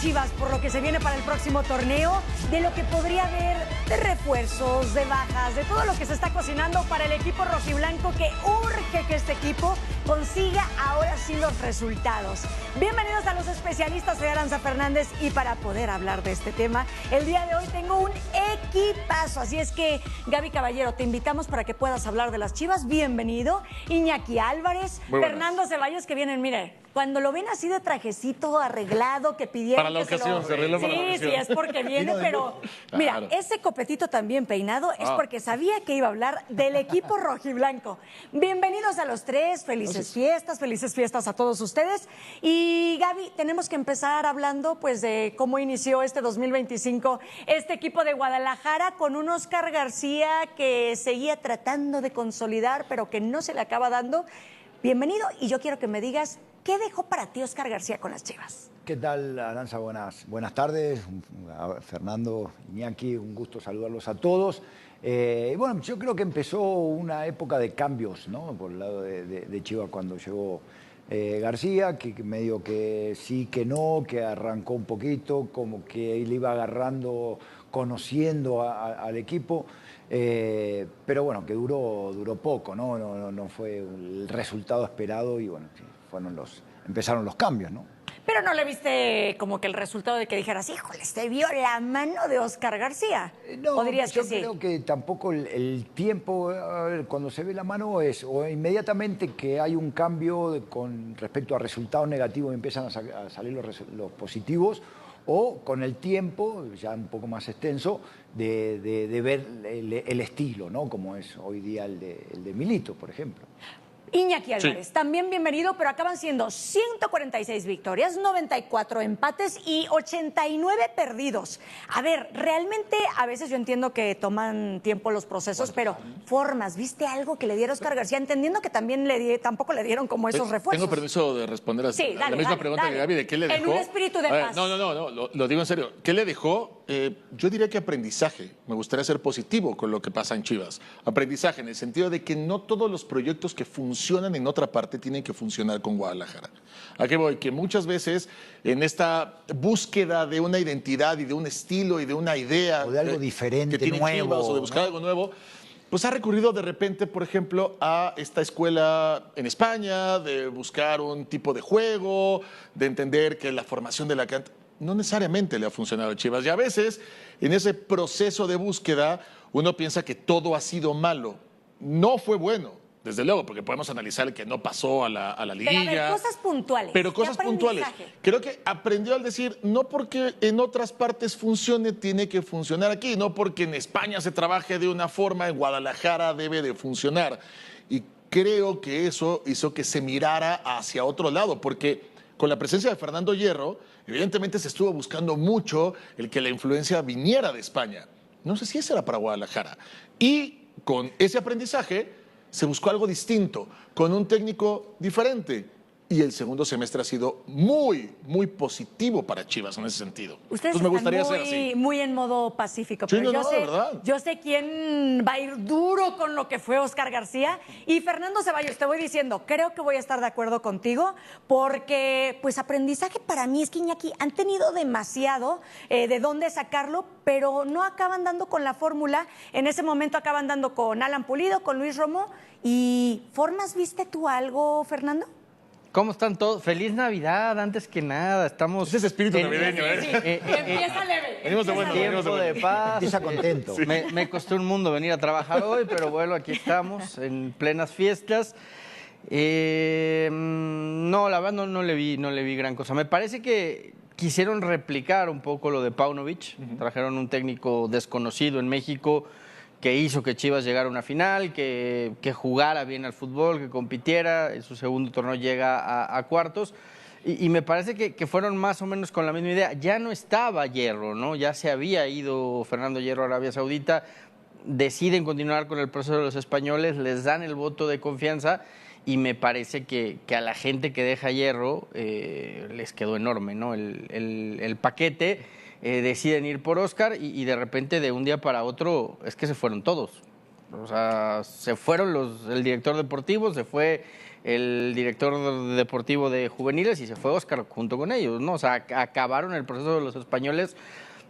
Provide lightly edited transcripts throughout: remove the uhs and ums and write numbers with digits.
Chivas por lo que se viene para el próximo torneo, de lo que podría haber de refuerzos, de bajas, de todo lo que se está cocinando para el equipo rojiblanco, que urge que este equipo consiga ahora sí los resultados. Bienvenidos a los especialistas, soy Aranza Fernández y para poder hablar de este tema, el día de hoy tengo un equipazo, así es que Gaby Caballero, te invitamos para que puedas hablar de las Chivas, bienvenido. Iñaki Álvarez, Fernando Ceballos, que vienen, mire, cuando lo ven así de trajecito arreglado, que pidieron para la que ocasión, se arregló para la ocasión. Sí, es porque viene, pero mira, Claro. ese copetito también peinado es porque sabía que iba a hablar del equipo rojiblanco. Bienvenidos a los tres, felices fiestas a todos ustedes. Y Gaby, tenemos que empezar hablando pues de cómo inició este 2025 este equipo de Guadalajara con un Óscar García que seguía tratando de consolidar, pero que no se le acaba dando. Bienvenido y yo quiero que me digas, ¿qué dejó para ti Óscar García con las Chivas? ¿Qué tal, Aranza? Buenas tardes. Fernando, Iñaki, un gusto saludarlos a todos. Bueno, yo creo que empezó una época de cambios, ¿no? Por el lado de Chivas cuando llegó García, que medio que sí, que no, que arrancó un poquito, como que él iba agarrando, conociendo al equipo. Pero bueno, que duró poco, ¿no? No fue el resultado esperado y bueno, sí, empezaron los cambios, ¿no? Pero no le viste como que el resultado de que dijeras, híjole, se vio la mano de Óscar García. No, ¿O dirías yo que sí? creo que tampoco el tiempo, a ver, cuando se ve la mano es o inmediatamente que hay un cambio con respecto a resultados negativos y empiezan a salir los positivos, o con el tiempo, ya un poco más extenso, de ver el estilo, ¿no? Como es hoy día el de Milito, por ejemplo. Iñaki Álvarez, también bienvenido, pero acaban siendo 146 victorias, 94 empates y 89 perdidos. A ver, realmente a veces yo entiendo que toman tiempo los procesos, pero formas, ¿viste algo que le diera Óscar García? Entendiendo que también tampoco le dieron como esos refuerzos. Tengo permiso de responder a Sí, la misma pregunta que Gaby, ¿de qué le dejó? En un espíritu de paz. No, lo digo en serio. ¿Qué le dejó? Yo diría que aprendizaje. Me gustaría ser positivo con lo que pasa en Chivas. Aprendizaje en el sentido de que no todos los proyectos que funcionan en otra parte tienen que funcionar con Guadalajara. ¿A qué voy? Que muchas veces en esta búsqueda de una identidad y de un estilo y de una idea o de algo diferente, que tiene nuevo, Chivas, o de buscar algo nuevo, pues ha recurrido de repente, por ejemplo, a esta escuela en España, de buscar un tipo de juego, de entender que la formación de la canta no necesariamente le ha funcionado a Chivas. Y a veces, en ese proceso de búsqueda, uno piensa que todo ha sido malo. No fue bueno, desde luego, porque podemos analizar el que no pasó a la liguilla. Pero a ver, cosas puntuales. Pero cosas puntuales. Creo que aprendió al decir, no porque en otras partes funcione, tiene que funcionar aquí. No porque en España se trabaje de una forma, en Guadalajara debe de funcionar. Y creo que eso hizo que se mirara hacia otro lado, porque con la presencia de Fernando Hierro, evidentemente se estuvo buscando mucho el que la influencia viniera de España. No sé si ese era para Guadalajara. Y con ese aprendizaje se buscó algo distinto, con un técnico diferente. Y el segundo semestre ha sido muy positivo para Chivas en ese sentido. Ustedes Entonces me gustaría están ser así. muy en modo pacífico, Sí, pero ¿verdad? yo sé quién va a ir duro con lo que fue Óscar García. Y Fernando Ceballos, te voy diciendo, creo que voy a estar de acuerdo contigo, porque pues aprendizaje para mí es que Iñaki han tenido demasiado de dónde sacarlo, pero no acaban dando con la fórmula. En ese momento acaban dando con Alan Pulido, con Luis Romo. ¿Y formas, viste tú algo, Fernando? ¿Cómo están todos? Feliz Navidad, antes que nada. Estamos Ese es espíritu navideño, ¿eh? Empieza leve. Venimos de bueno, venimos de tiempo de bueno. paz. Empieza contento. Sí. Me costó un mundo venir a trabajar hoy, pero bueno, aquí estamos en plenas fiestas. No, la verdad no le vi gran cosa. Me parece que quisieron replicar un poco lo de Paunovic. Trajeron un técnico desconocido en México que hizo que Chivas llegara a una final, que jugara bien al fútbol, que compitiera. En su segundo torneo llega a cuartos. Y me parece que fueron más o menos con la misma idea. Ya no estaba Hierro, ¿no? Ya se había ido Fernando Hierro a Arabia Saudita. Deciden continuar con el proceso de los españoles, les dan el voto de confianza y me parece que a la gente que deja Hierro les quedó enorme, ¿no? El paquete. Deciden ir por Óscar y de repente de un día para otro es que se fueron todos. O sea, se fueron el director deportivo, se fue el director deportivo de juveniles y se fue Óscar junto con ellos, ¿no? O sea, acabaron el proceso de los españoles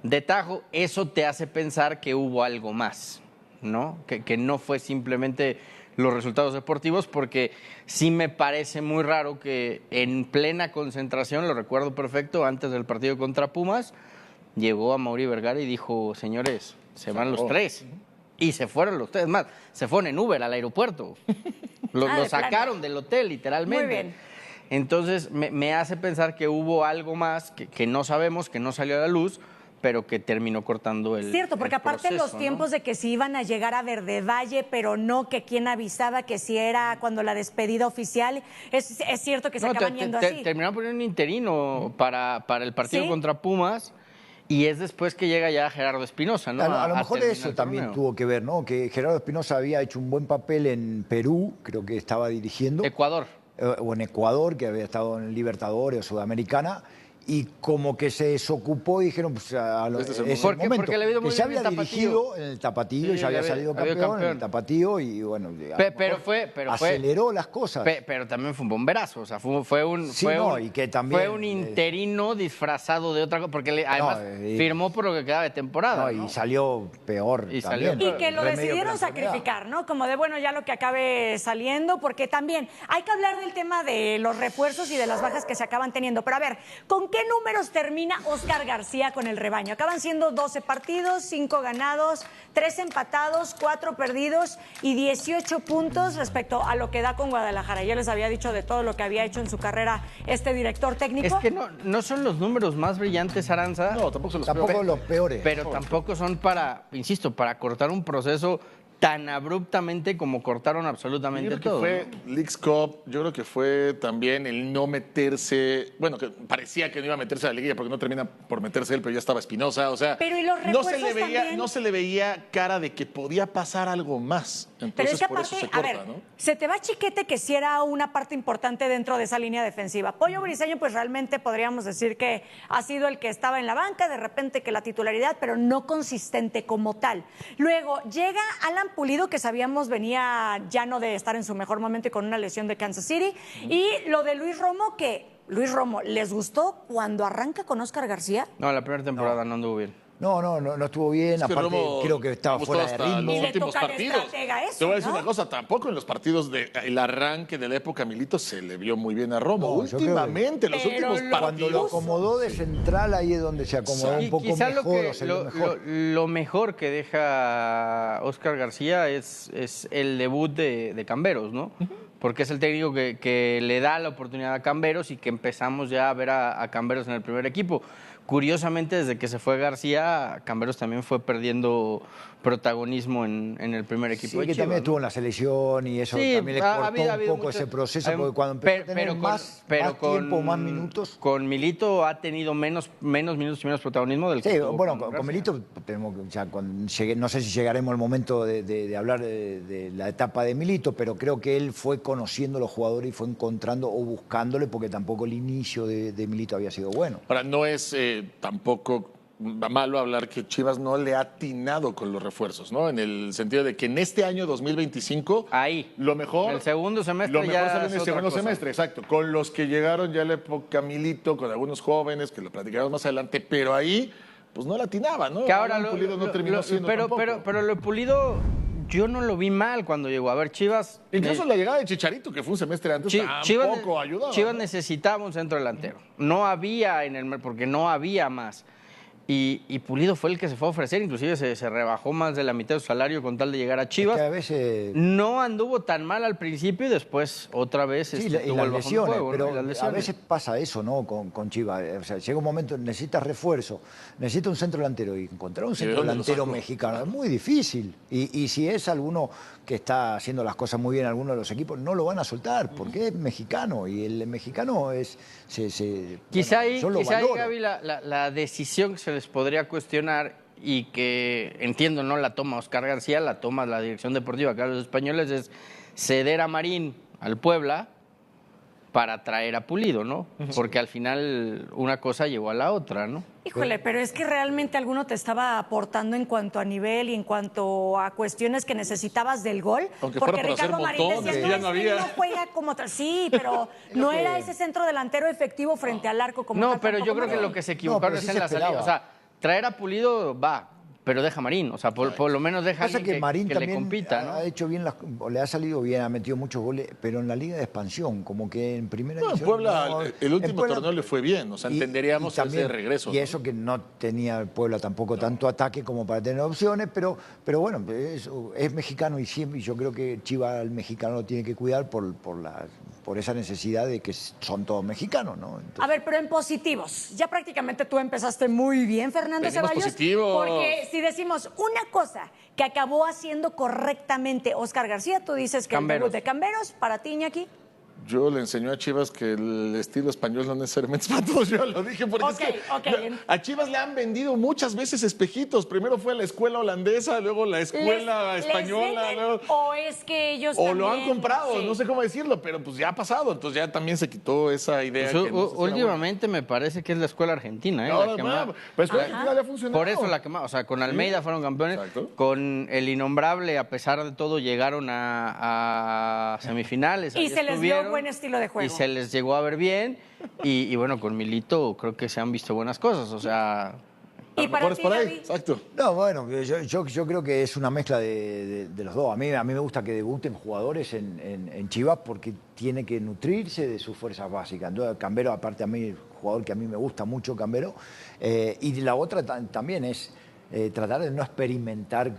de tajo. Eso te hace pensar que hubo algo más, ¿no? Que no fue simplemente los resultados deportivos, porque sí me parece muy raro que en plena concentración, lo recuerdo perfecto, antes del partido contra Pumas, llegó a Amaury Vergara y dijo, señores, se van los tres. Y se fueron los tres, más, se fueron en Uber al aeropuerto. Lo sacaron del hotel, literalmente. Muy bien. Entonces, me hace pensar que hubo algo más que no sabemos, que no salió a la luz, pero que terminó cortando el Cierto, porque aparte proceso, los tiempos, ¿no? de que si iban a llegar a Verde Valle, pero no que quién avisaba que si era cuando la despedida oficial, es cierto que se acaban yendo así. Terminaron poniendo un interino para el partido ¿Sí? contra Pumas, y es después que llega ya Gerardo Espinosa, ¿no? A lo mejor terminar eso el también torneo. tuvo que ver, ¿no? Que Gerardo Espinosa había hecho un buen papel en Perú, creo que estaba dirigiendo. Ecuador. O en Ecuador, que había estado en Libertadores o Sudamericana, y como que se desocupó y dijeron, pues Este es el es momento. el momento. Porque le ha ido muy que se bien había en el Tapatío. dirigido en el Tapatío, Sí, ya había había salido campeón campeón en el Tapatío y bueno, a lo Pero mejor aceleró las cosas. Pero también fue un bomberazo, o sea, fue un Sí, no, y que también, fue un interino disfrazado de otra cosa, porque además firmó por lo que quedaba de temporada, No, ¿no? y salió peor Y también. salió Y que lo Remedio decidieron que la enfermedad. sacrificar, ¿no? Como de, bueno, ya lo que acabe saliendo, porque también hay que hablar del tema de los refuerzos y de las bajas que se acaban teniendo. Pero a ver, ¿con qué números termina Óscar García con el rebaño? Acaban siendo 12 partidos, 5 ganados, 3 empatados, 4 perdidos y 18 puntos respecto a lo que da con Guadalajara. Ya les había dicho de todo lo que había hecho en su carrera este director técnico. Es que no son los números más brillantes, Aranza. No, tampoco son los Tampoco peores. los peores. Pero tampoco son para, insisto, para cortar un proceso tan abruptamente como cortaron Yo absolutamente creo que todo. fue ¿no? Leagues Cup, yo creo que fue también el no meterse, bueno, que parecía que no iba a meterse a la liguilla porque no termina por meterse él, pero ya estaba Espinosa, o sea, Pero, ¿y los no se le refuerzos veía, también? no se le veía cara de que podía pasar algo más. Entonces Pero es que por aparte, eso se a corta, ver, ¿no? se te va Chiquete, que sí era una parte importante dentro de esa línea defensiva. Pollo Briseño, pues realmente podríamos decir que ha sido el que estaba en la banca, de repente que la titularidad, pero no consistente como tal. Luego llega Alan Pulido, que sabíamos venía ya no de estar en su mejor momento y con una lesión de Kansas City. Y lo de Luis Romo, que Luis Romo, ¿les gustó cuando arranca con Óscar García? No, la primera temporada no anduvo bien. No estuvo bien, Es que aparte Romo creo que estaba gustó fuera de hasta ritmo. los Y le últimos toca al partidos. estratega eso, Te voy a decir ¿no? una cosa, tampoco en los partidos del arranque de la época Milito se le vio muy bien a Romo. No, yo creo que- Últimamente, los Pero últimos lo- Cuando lo partidos. acomodó de central, ahí es donde se acomodó un poco Quizá mejor, o se vio mejor. lo mejor que deja Óscar García es el debut de Camberos, ¿no? Porque es el técnico que le da la oportunidad a Camberos y que empezamos ya a ver a Camberos en el primer equipo. Curiosamente, desde que se fue García, Camberos también fue perdiendo protagonismo en el primer equipo Sí, de que Chivas, también ¿no? estuvo en la selección y eso Sí, también le ha cortó habido un poco mucho- ese proceso, hay- porque cuando empezó a tener más tiempo, más minutos. Con Milito ha tenido menos minutos y menos protagonismo del que Sí, tuvo bueno, con con García. Milito tenemos que, ya no sé si llegaremos al momento de hablar de la etapa de Milito, pero creo que él fue conociendo a los jugadores y fue encontrando o buscándole, porque tampoco el inicio de Milito había sido bueno. Ahora, no es tampoco malo hablar que Chivas no le ha atinado con los refuerzos, ¿no? En el sentido de que en este año 2025, Ahí. lo mejor. El segundo semestre Lo mejor ya sale en es el otra segundo cosa. semestre, exacto. Con los que llegaron ya en la época Milito, con algunos jóvenes, que lo platicaremos más adelante, pero ahí, pues no le atinaba, ¿no? Que ahora Alan Pulido no terminó siendo tampoco. pero lo de Pulido, yo no lo vi mal cuando llegó. A ver, Chivas. Incluso la llegada de Chicharito, que fue un semestre antes, tampoco ayudaba. Chivas ¿no? necesitaba un centro delantero. No había porque no había más. Y Pulido fue el que se fue a ofrecer, inclusive se rebajó más de la mitad de su salario con tal de llegar a Chivas. Es que a veces... No anduvo tan mal al principio y después otra vez Sí, tuvo y las el bajón de lesiones, fuego, ¿no? pero Y las a lesiones. veces pasa eso, ¿no? Con Chivas. O sea, llega un momento, necesitas refuerzo, necesitas un centro delantero, y encontrar un centro dónde lo delantero saco? mexicano es muy difícil. Y si es alguno que está haciendo las cosas muy bien, alguno de los equipos, no lo van a soltar, porque es mexicano, y el mexicano es... Quizá bueno, ahí, yo lo quizá ahí, valoro. Gaby, la decisión que se les podría cuestionar y que, entiendo, no la toma Óscar García, la toma la dirección deportiva acá de los españoles, es ceder a Marín al Puebla para traer a Pulido, ¿no? Porque al final una cosa llevó a la otra, ¿no? Híjole, pero es que realmente alguno te estaba aportando en cuanto a nivel y en cuanto a cuestiones que necesitabas del gol. Aunque porque fuera por hacer Ricardo Marín montones, decía, ya no, no es que había. no juega como sí, pero no era ese centro delantero efectivo frente al arco como No, tal, pero yo tampoco creo que Marín. lo que se equivocaron pero es sí en se la salida. esperaba. O sea, traer a Pulido va, pero deja a Marín. O sea, por lo menos deja a Pasa alguien que Marín que le también compita, ¿no? ha hecho bien, le ha salido bien, ha metido muchos goles, pero en la Liga de Expansión, como que en primera No, en división, Puebla, no, el último en Puebla- torneo le fue bien, o sea, entenderíamos ese regreso. Y ¿no? eso que no tenía el Puebla tampoco tanto ataque como para tener opciones, pero bueno, es mexicano y siempre, yo creo que Chivas al mexicano lo tiene que cuidar por esa necesidad de que son todos mexicanos, ¿no? Entonces, A ver, pero en positivos. Ya prácticamente tú empezaste muy bien, Fernando Venimos Ceballos. positivos. Porque si decimos una cosa que acabó haciendo correctamente Óscar García, tú dices que Camberos. el debut de Camberos, para ti, Iñaki. Yo le enseñó a Chivas que el estilo español no necesariamente es para todos, yo lo dije, porque es que a Chivas le han vendido muchas veces espejitos. Primero fue la escuela holandesa, luego la escuela española. ¿Les venden luego... o es que ellos O también, lo han comprado, sí. no sé cómo decirlo, pero pues ya ha pasado, entonces ya también se quitó esa idea. Pues, que no sé si era últimamente me parece que es la escuela argentina, ¿eh? buena. La No, que bueno, más- pero escuela argentina le ha funcionado. Por eso la que más, o sea, con Almeida fueron campeones, Exacto. con el Innombrable, a pesar de todo, llegaron a semifinales. Y ahí se les dio estuvieron, buen estilo de juego. Y se les llegó a ver bien, y bueno, con Milito creo que se han visto buenas cosas, o sea... A Y lo para mejor es ti, por ahí, Gaby. exacto. no, bueno, yo creo que es una mezcla de los dos. A mí me gusta que debuten jugadores en Chivas porque tiene que nutrirse de sus fuerzas básicas. Entonces, Cambero, aparte a mí, jugador que a mí me gusta mucho, Cambero. Y la otra también es tratar de no experimentar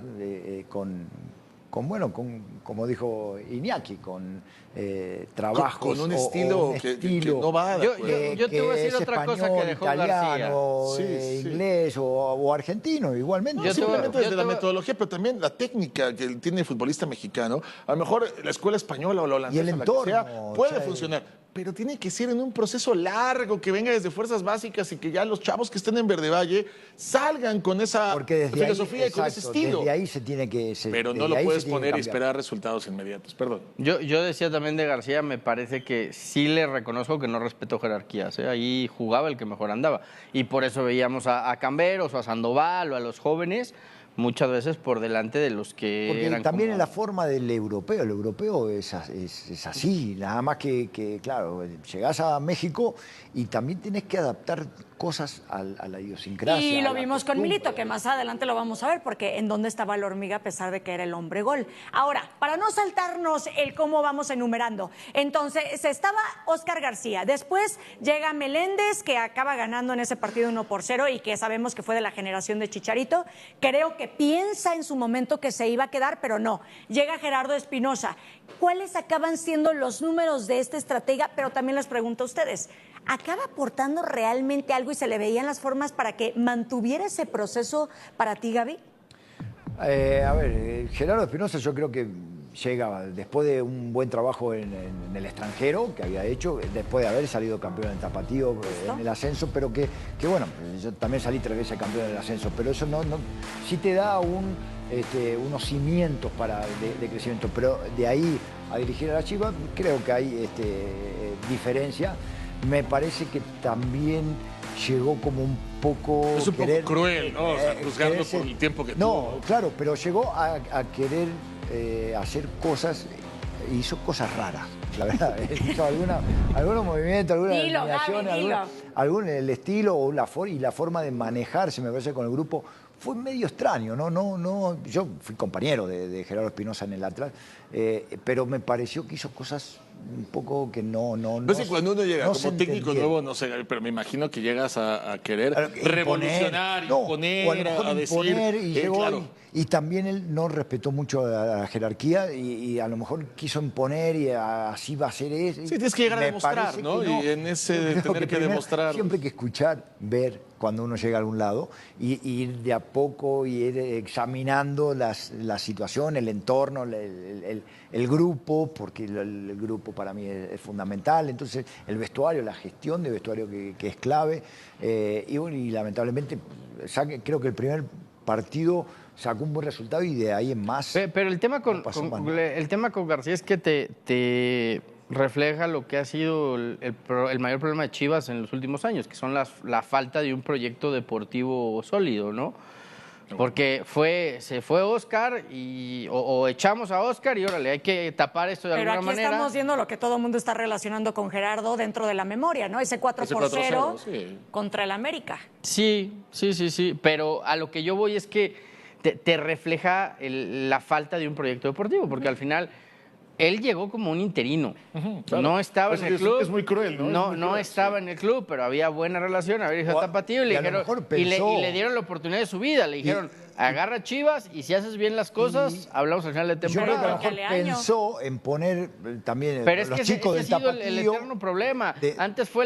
como dijo Iñaki, con trabajos. Con un o estilo, un que no va de Yo- acuerdo. yo te voy a decir es otra cosa español, que dejó italiano, García. Sí, sí. inglés o argentino, igualmente. No, Yo te voy a- simplemente yo desde te la voy a- metodología, pero también la técnica que tiene el futbolista mexicano. A lo mejor la escuela española o la holandesa, Y el la que sea, entorno, puede o sea, funcionar. Pero tiene que ser en un proceso largo, que venga desde fuerzas básicas y que ya los chavos que estén en Verde Valle salgan con esa Porque desde filosofía ahí, y con ese exacto, estilo. desde ahí se tiene que... Pero no desde lo ahí puedes se tiene que poner y cambiar. esperar resultados inmediatos. Perdón. Yo decía también de García, me parece que sí le reconozco que no respetó jerarquías, ¿eh? Ahí jugaba el que mejor andaba. Y por eso veíamos a Camberos o a Sandoval o a los jóvenes muchas veces por delante de los que Porque eran también como- es la forma del europeo. El europeo es así, nada más que, claro, llegás a México y también tenés que adaptar cosas a la idiosincrasia. Y a lo la vimos con costumbre. Milito, que más adelante lo vamos a ver, porque en dónde estaba la hormiga a pesar de que era el hombre gol. Ahora, para no saltarnos el cómo vamos enumerando, entonces estaba Óscar García, después llega Meléndez, que acaba ganando en ese partido 1-0 y que sabemos que fue de la generación de Chicharito. Creo que piensa en su momento que se iba a quedar, pero no. Llega Gerardo Espinosa. ¿Cuáles acaban siendo los números de este estratega? Pero también les pregunto a ustedes, ¿acaba aportando realmente algo y se le veían las formas para que mantuviera ese proceso para ti, Gaby? A ver, Gerardo Espinosa yo creo que llega después de un buen trabajo en el extranjero que había hecho, después de haber salido campeón en Tapatío en el ascenso, pero que bueno, yo también salí 3 veces campeón en el ascenso, pero eso no sí te da unos cimientos de crecimiento, pero de ahí a dirigir a la Chivas creo que hay diferencia. Me parece que también llegó como un poco... Es un poco cruel, ¿no? O sea, juzgarlo por el tiempo que tuvo. No, claro, pero llegó a querer hacer cosas, hizo cosas raras, la verdad. Hizo algunos movimientos, algunas Dilo, Gaby, eliminaciones, dilo. algún el estilo o la forma de manejarse, me parece, con el grupo. Fue medio extraño, ¿no? Yo fui compañero de Gerardo Espinosa en el Atlas, pero me pareció que hizo cosas un poco que no. No sé, cuando uno llega no como se técnico entendieron. nuevo, no sé, pero me imagino que llegas a querer Imponer, revolucionar, no, imponer, o a lo mejor a decir. imponer y llegó claro. y también él no respetó mucho a la jerarquía y a lo mejor quiso imponer y así va a ser eso. Sí, tienes que llegar a Me demostrar, parece ¿no? que Y en ese Yo creo tener que primero demostrar. Siempre hay que escuchar, ver cuando uno llega a algún lado y ir de a poco y ir examinando la situación, el entorno, el grupo, porque el grupo para mí es fundamental. Entonces, el vestuario, la gestión de vestuario que es clave. Y bueno, y lamentablemente, creo que el primer partido sacó un buen resultado y de ahí en más. Pero el tema no pasó mal. el tema con García es que refleja lo que ha sido el mayor problema de Chivas en los últimos años, que son la falta de un proyecto deportivo sólido, ¿no? Porque se fue Oscar o echamos a Oscar y órale, hay que tapar esto de alguna manera. Pero aquí estamos viendo lo que todo el mundo está relacionando con Gerardo dentro de la memoria, ¿no? Ese 4-0 sí, contra el América. Sí, pero a lo que yo voy es que te refleja la falta de un proyecto deportivo, porque al final él llegó como un interino. Claro. No estaba en el club. Es muy cruel, ¿no? No estaba en el club, pero había buena relación. Había ido a Tapatío y le dijeron, y le dieron la oportunidad de su vida. Le dijeron, agarra Chivas y si haces bien las cosas, hablamos al final de temporada. Yo creo que a lo mejor pensó en poner también pero los chicos del Tapatío. Pero es que ese ha sido el eterno problema. Antes fue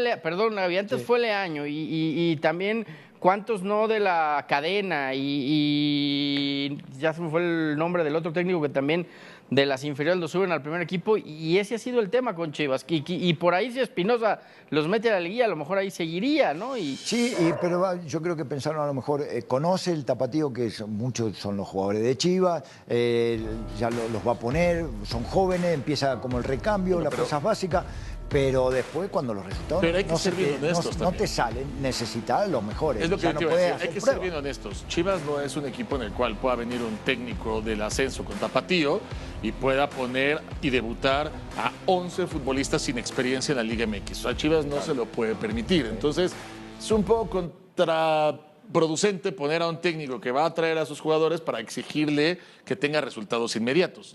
Leaño y también cuántos no de la cadena y ya se me fue el nombre del otro técnico que también de las inferiores lo suben al primer equipo y ese ha sido el tema con Chivas. Y por ahí si Espinosa los mete a la liguilla, a lo mejor ahí seguiría, ¿no? Sí, pero yo creo que pensaron a lo mejor, conoce el Tapatío, que muchos son los jugadores de Chivas, ya los va a poner, son jóvenes, empieza como el recambio, las cosas básicas. Pero después, cuando los resultados pero hay que ser bien honestos no te salen, necesitas los mejores. Es lo que yo te iba a decir, hay que ser bien honestos. Chivas no es un equipo en el cual pueda venir un técnico del ascenso con Tapatío y pueda poner y debutar a 11 futbolistas sin experiencia en la Liga MX. O sea, Chivas no se lo puede permitir. Entonces, es un poco contraproducente poner a un técnico que va a traer a sus jugadores para exigirle que tenga resultados inmediatos.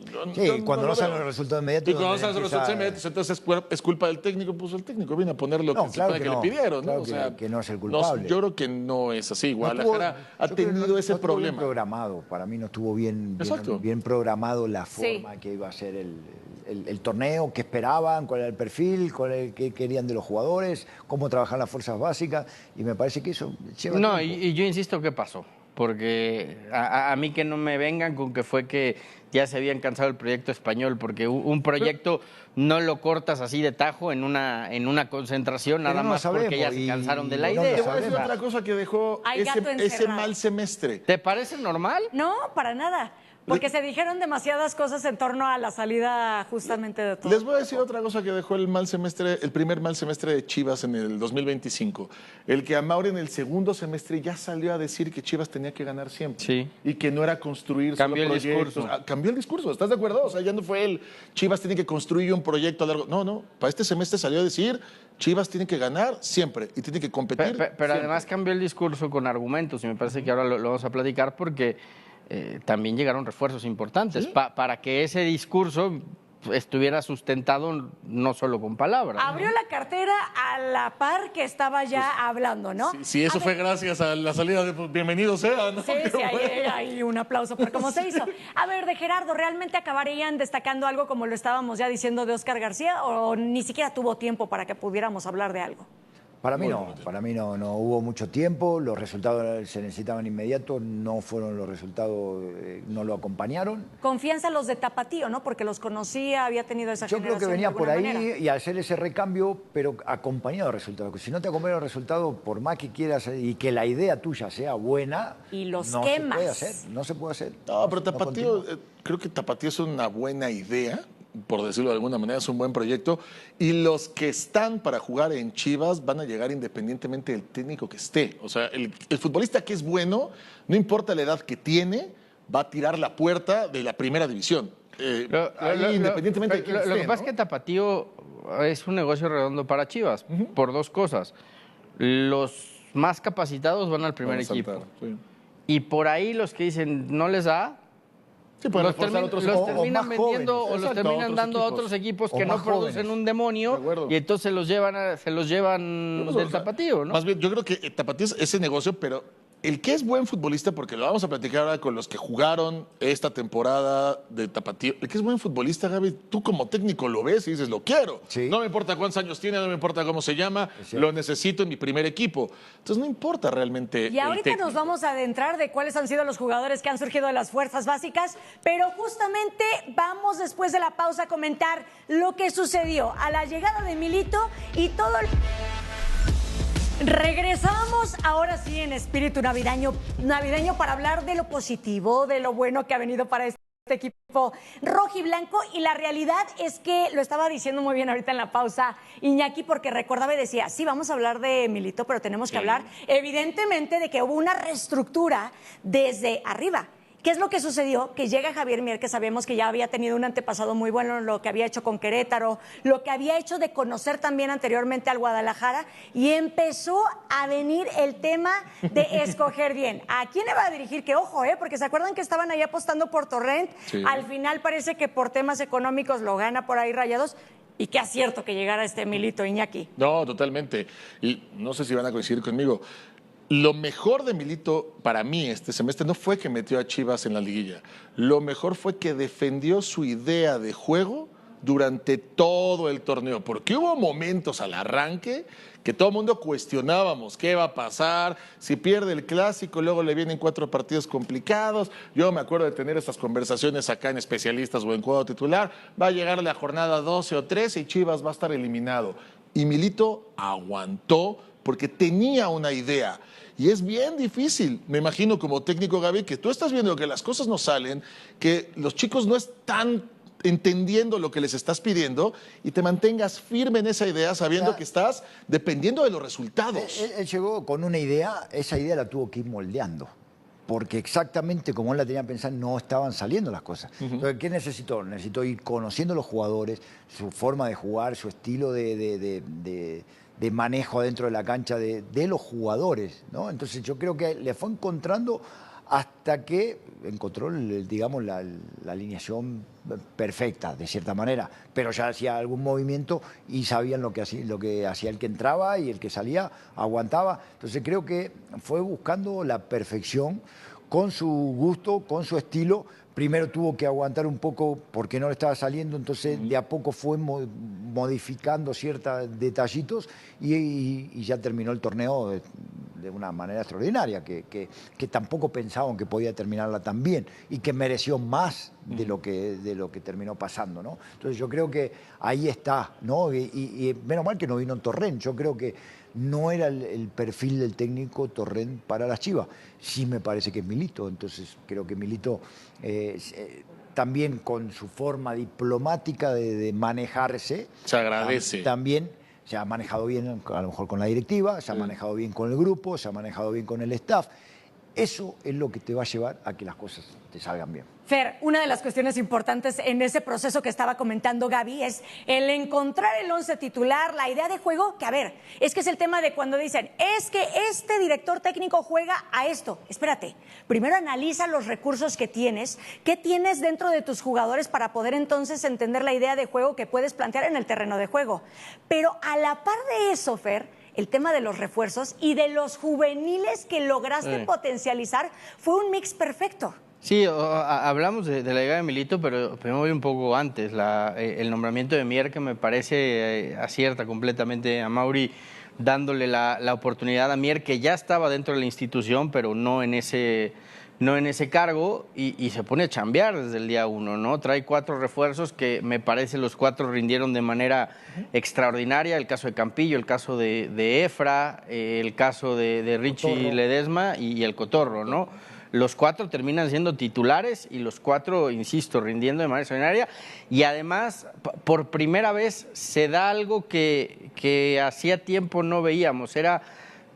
Cuando no salen los resultados inmediatos. Y cuando no salen los resultados inmediatos, entonces es culpa del técnico. Pues el técnico viene a poner lo que se supone que le pidieron. Claro, ¿no? O sea, que no es el culpable. Yo creo que no es así. Guadalajara ha tenido ese problema. Bien programado. Para mí no estuvo bien programado la forma que iba a ser el torneo, qué esperaban, cuál era el perfil, qué querían de los jugadores, cómo trabajar las fuerzas básicas. Y me parece que eso lleva tiempo. Y yo insisto, ¿qué pasó? Porque a mí que no me vengan con que fue que ya se habían cansado el proyecto español, porque un proyecto no lo cortas así de tajo en una concentración, nada más porque ya se cansaron de la idea. Te voy a decir otra cosa que dejó ese mal semestre. ¿Te parece normal? No, para nada. Porque se dijeron demasiadas cosas en torno a la salida justamente de todo. Les voy a decir otra cosa que dejó el primer mal semestre de Chivas en el 2025. El que Amauri en el segundo semestre ya salió a decir que Chivas tenía que ganar siempre. Sí. Y que no era construir solo proyectos. El discurso. Cambió el discurso, ¿estás de acuerdo? O sea, ya no fue Chivas tiene que construir un proyecto a largo. No, para este semestre salió a decir Chivas tiene que ganar siempre y tiene que competir. Pero además cambió el discurso con argumentos y me parece que ahora lo vamos a platicar porque también llegaron refuerzos importantes para que ese discurso estuviera sustentado no solo con palabras. Abrió la cartera a la par que estaba ya hablando, ¿no? Sí, eso fue gracias a la salida de Bienvenido sea, ¿no? Sí, hay un aplauso por cómo se hizo. A ver, de Gerardo, ¿realmente acabarían destacando algo como lo estábamos ya diciendo de Oscar García o ni siquiera tuvo tiempo para que pudiéramos hablar de algo? Para mí no hubo mucho tiempo, los resultados se necesitaban inmediatos, no fueron los resultados, no lo acompañaron. Confianza los de Tapatío, ¿no? Porque los conocía, había tenido esa generación. Yo creo que venía por ahí manera. Y hacer ese recambio, pero acompañado de resultados. Si no te acompaña el resultado, por más que quieras y que la idea tuya sea buena, y los no quemas. No se puede hacer. No, pero Tapatío, creo que Tapatío es una buena idea. Por decirlo de alguna manera, es un buen proyecto. Y los que están para jugar en Chivas van a llegar independientemente del técnico que esté. O sea, el futbolista que es bueno, no importa la edad que tiene, va a tirar la puerta de la primera división. Independientemente de quién esté, lo que pasa es que Tapatío es un negocio redondo para Chivas, por dos cosas. Los más capacitados van al primer equipo. Sí. Y por ahí los que dicen no les da, sí, los terminan vendiendo o los terminan dando a otros equipos que no producen un demonio y entonces se los llevan del Tapatío, ¿no? Más bien, yo creo que Tapatío es ese negocio, pero el que es buen futbolista, porque lo vamos a platicar ahora con los que jugaron esta temporada de Tapatío, el que es buen futbolista, Gaby, tú como técnico lo ves y dices, lo quiero. Sí. No me importa cuántos años tiene, no me importa cómo se llama, lo necesito en mi primer equipo. Entonces no importa realmente. Y ahorita nos vamos a adentrar de cuáles han sido los jugadores que han surgido de las fuerzas básicas, pero justamente vamos después de la pausa a comentar lo que sucedió a la llegada de Milito y todo el... Regresamos ahora sí en espíritu navideño para hablar de lo positivo, de lo bueno que ha venido para este este equipo rojiblanco, y la realidad es que lo estaba diciendo muy bien ahorita en la pausa Iñaki, porque recordaba y decía, sí, vamos a hablar de Milito, pero tenemos que hablar evidentemente de que hubo una reestructura desde arriba. ¿Qué es lo que sucedió? Que llega Javier Mier, que sabemos que ya había tenido un antepasado muy bueno, lo que había hecho con Querétaro, lo que había hecho de conocer también anteriormente al Guadalajara, y empezó a venir el tema de escoger bien. ¿A quién le va a dirigir? Que ojo, porque se acuerdan que estaban ahí apostando por Torrent, al final parece que por temas económicos lo gana por ahí Rayados. Y qué acierto que llegara este Milito, Iñaki. No, totalmente. Y no sé si van a coincidir conmigo. Lo mejor de Milito para mí este semestre no fue que metió a Chivas en la liguilla. Lo mejor fue que defendió su idea de juego durante todo el torneo, porque hubo momentos al arranque que todo el mundo cuestionábamos qué va a pasar, si pierde el clásico, luego le vienen 4 partidos complicados. Yo me acuerdo de tener estas conversaciones acá en Especialistas o en Cuadro Titular, va a llegar la jornada 12 o 13 y Chivas va a estar eliminado. Y Milito aguantó porque tenía una idea. Y es bien difícil, me imagino como técnico, Gaby, que tú estás viendo que las cosas no salen, que los chicos no están entendiendo lo que les estás pidiendo y te mantengas firme en esa idea sabiendo que estás dependiendo de los resultados. Él llegó con una idea, esa idea la tuvo que ir moldeando. Porque exactamente como él la tenía pensada no estaban saliendo las cosas. Entonces, ¿qué necesitó? Necesitó ir conociendo los jugadores, su forma de jugar, su estilo de manejo dentro de la cancha de los jugadores, ¿no? Entonces yo creo que le fue encontrando hasta que encontró, digamos, la alineación perfecta, de cierta manera, pero ya hacía algún movimiento y sabían lo que hacía el que entraba y el que salía, aguantaba. Entonces creo que fue buscando la perfección con su gusto, con su estilo. Primero tuvo que aguantar un poco porque no le estaba saliendo, entonces de a poco fue modificando ciertos detallitos y ya terminó el torneo de una manera extraordinaria, que tampoco pensaban que podía terminarla tan bien y que mereció más de lo que terminó pasando, ¿no? Entonces yo creo que ahí está, ¿no? Y menos mal que no vino en Torrent. Yo creo que no era el perfil del técnico Torrent para las Chivas. Sí me parece que es Milito, entonces creo que Milito también con su forma diplomática de manejarse. Se agradece. También se ha manejado bien a lo mejor con la directiva, se ha manejado bien con el grupo, se ha manejado bien con el staff. Eso es lo que te va a llevar a que las cosas te salgan bien. Fer, una de las cuestiones importantes en ese proceso que estaba comentando Gaby es el encontrar el 11 titular, la idea de juego, que a ver, es que es el tema de cuando dicen, es que este director técnico juega a esto. Espérate, primero analiza los recursos que tienes, qué tienes dentro de tus jugadores para poder entonces entender la idea de juego que puedes plantear en el terreno de juego. Pero a la par de eso, Fer, el tema de los refuerzos y de los juveniles que lograste potencializar fue un mix perfecto. Sí, hablamos de la llegada de Milito, pero me voy un poco antes. El nombramiento de Mier, que me parece acierta completamente a Mauri, dándole la oportunidad a Mier, que ya estaba dentro de la institución, pero no en ese cargo, y se pone a chambear desde el día 1, ¿no? Trae 4 refuerzos que me parece los 4 rindieron de manera extraordinaria. El caso de Campillo, el caso de Efra, el caso de Richie Ledesma y el Cotorro, ¿no? Los 4 terminan siendo titulares y los 4, insisto, rindiendo de manera extraordinaria. Y además, por primera vez, se da algo que hacía tiempo no veíamos. Era